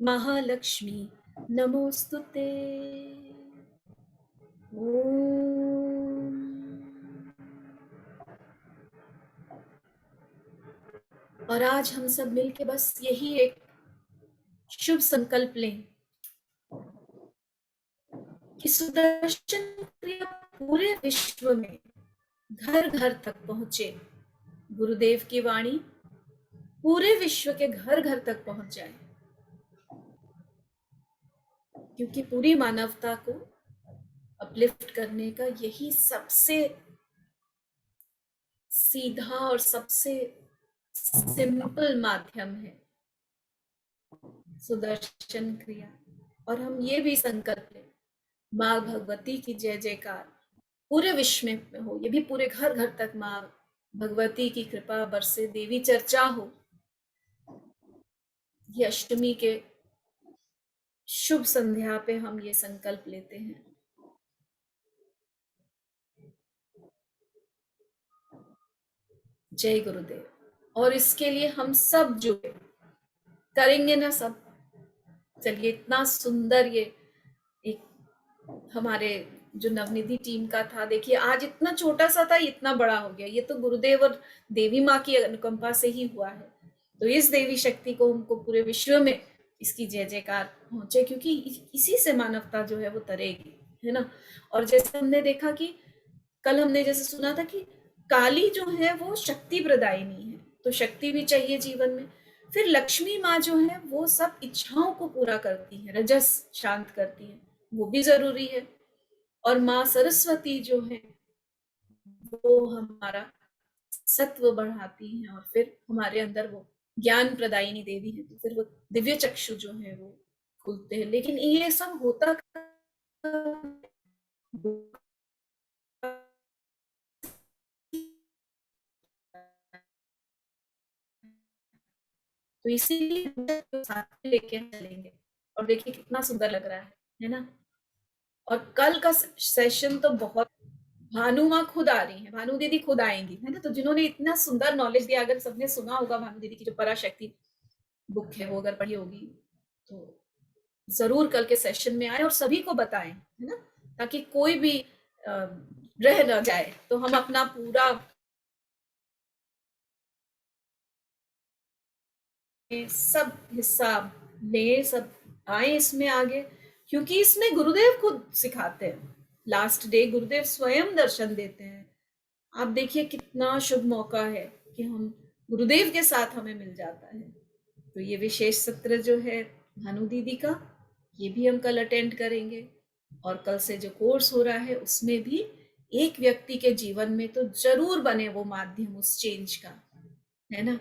महालक्ष्मी नमोस्तुते। ओम। और आज हम सब मिलके बस यही एक शुभ संकल्प लें कि सुदर्शन क्रिया पूरे विश्व में घर घर तक पहुंचे। गुरुदेव की वाणी पूरे विश्व के घर घर तक पहुंच जाए, क्योंकि पूरी मानवता को अपलिफ्ट करने का यही सबसे सीधा और सबसे सिंपल माध्यम है, सुदर्शन क्रिया। और हम ये भी संकल्प लें, माँ भगवती की जय जयकार पूरे विश्व में हो, ये भी पूरे घर घर तक माँ भगवती की कृपा बरसे, देवी चर्चा हो। ये अष्टमी के शुभ संध्या पे हम ये संकल्प लेते हैं। जय गुरुदेव। और इसके लिए हम सब जुड़े करेंगे ना सब। चलिए, इतना सुंदर ये एक हमारे जो नवनिधि टीम का था, देखिए आज इतना छोटा सा था, इतना बड़ा हो गया। ये तो गुरुदेव और देवी माँ की अनुकंपा से ही हुआ है। तो इस देवी शक्ति को हमको पूरे विश्व में इसकी जय जयकार पहुंचे, क्योंकि इसी से मानवता जो है वो तरेगी, है ना। और जैसे हमने देखा कि कल हमने जैसे सुना था कि काली जो है वो शक्ति प्रदायिनी है, तो शक्ति भी चाहिए जीवन में। फिर लक्ष्मी माँ जो है वो सब इच्छाओं को पूरा करती है, रजस शांत करती है, वो भी जरूरी है। और माँ सरस्वती जो है वो हमारा सत्व बढ़ाती हैं, और फिर हमारे अंदर वो ज्ञान प्रदायिनी देवी है, तो फिर वो दिव्य चक्षु जो है वो खुलते हैं। लेकिन ये सब होता तो इसीलिए साथ लेके चलेंगे। और देखिए कितना सुंदर लग रहा है ना। और कल का सेशन तो बहुत, भानु माँ खुद आ रही है, भानु दीदी खुद आएंगी, है ना। तो जिन्होंने इतना सुंदर नॉलेज दिया, अगर सबने सुना होगा भानु दीदी की जो पराशक्ति बुक है वो अगर पढ़ी होगी तो जरूर कल के सेशन में आए और सभी को बताएं, है ना, ताकि कोई भी रह न जाए। तो हम अपना पूरा सब हिस्सा ले, सब आए इसमें आगे, क्योंकि इसमें गुरुदेव खुद सिखाते हैं। लास्ट डे गुरुदेव स्वयं दर्शन देते हैं। आप देखिए कितना शुभ मौका है कि हम गुरुदेव के साथ हमें मिल जाता है। तो ये विशेष सत्र जो है भानु दीदी का, ये भी हम कल अटेंड करेंगे। और कल से जो कोर्स हो रहा है उसमें भी एक व्यक्ति के जीवन में तो जरूर बने वो माध्यम उस चेंज का, है ना।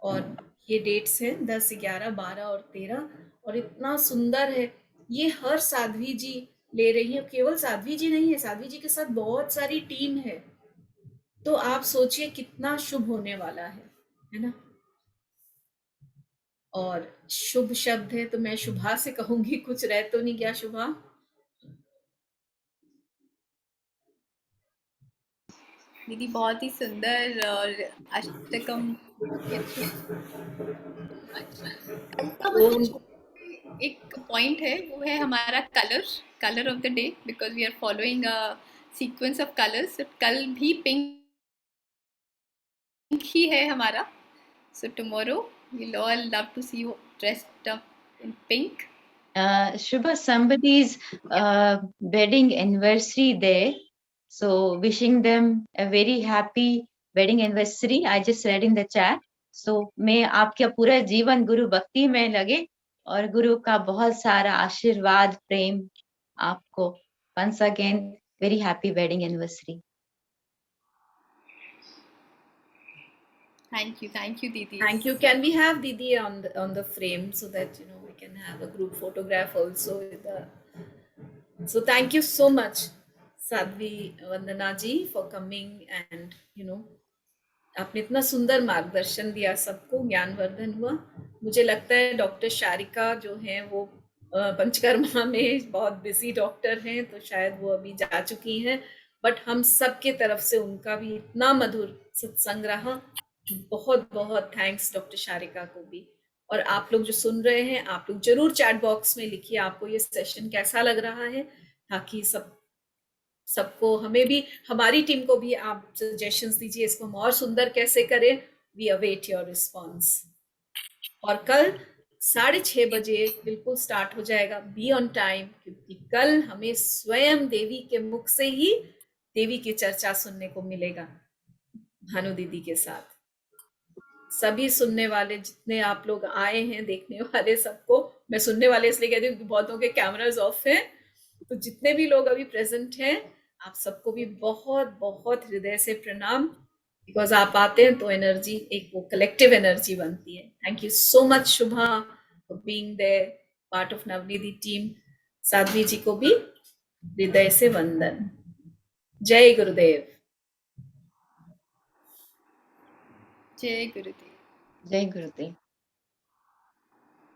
और ये डेट्स हैं 10, 11, 12 और 13। और इतना सुंदर है, ये हर साध्वी जी ले रही है। केवल साध्वी जी नहीं है, साध्वी जी के साथ बहुत सारी टीम है। तो आप सोचिए कितना शुभ होने वाला है ना। और शुभ शब्द है तो मैं शुभा से कहूंगी, कुछ रह तो नहीं गया शुभा? दीदी बहुत ही सुंदर और अष्टकम बहुत ही अच्छे। कल का बस एक पॉइंट है, वो है हमारा colour of the day, because we are following a sequence of colours. कल भी पिंक ही है हमारा। So tomorrow we'll all love to see you dressed up in pink. Shubha, somebody's wedding anniversary there. So wishing them a very happy wedding anniversary. I just read in the chat. सो मैं आपका पूरा जीवन गुरु भक्ति में लगे और गुरु का बहुत सारा आशीर्वाद प्रेम आपको। Once again very happy wedding anniversary. Thank you, Didi. Thank you. Can we have Didi on the frame so that we can have a group photograph also with the. So thank you so much, Sadhvi Vandana ji, for coming and आपने इतना सुंदर मार्गदर्शन दिया, सबको ज्ञानवर्धन हुआ। मुझे लगता है डॉक्टर शारिका जो हैं वो पंचकर्मा में बहुत बिजी डॉक्टर हैं, तो शायद वो अभी जा चुकी हैं, बट हम सब के तरफ से उनका भी इतना मधुर सत्संग रहा। बहुत बहुत थैंक्स डॉक्टर शारिका को भी। और आप लोग जो सुन रहे हैं, आप लोग जरूर चैट बॉक्स में लिखिए आपको ये सेशन कैसा लग रहा है, ताकि सबको, हमें भी, हमारी टीम को भी आप सजेशंस दीजिए इसको हम और सुंदर कैसे करें। We await your response. और कल 6:30 बजे बिल्कुल स्टार्ट हो जाएगा, बी ऑन टाइम, क्योंकि कल हमें स्वयं देवी के मुख से ही देवी की चर्चा सुनने को मिलेगा भानु दीदी के साथ। सभी सुनने वाले जितने आप लोग आए हैं, देखने वाले सबको, मैं सुनने वाले इसलिए कहती हूँ बहुतों के कैमरास ऑफ हैं, तो जितने भी लोग अभी प्रेजेंट हैं आप सबको भी बहुत बहुत हृदय से प्रणाम, बिकॉज आप आते हैं तो एनर्जी, एक वो कलेक्टिव एनर्जी बनती है। Thank you so much Shubha for being there, part of Navnidhi team. साध्वी जी को भी हृदय से वंदन। जय गुरुदेव। जय गुरुदेव। जय गुरुदेव।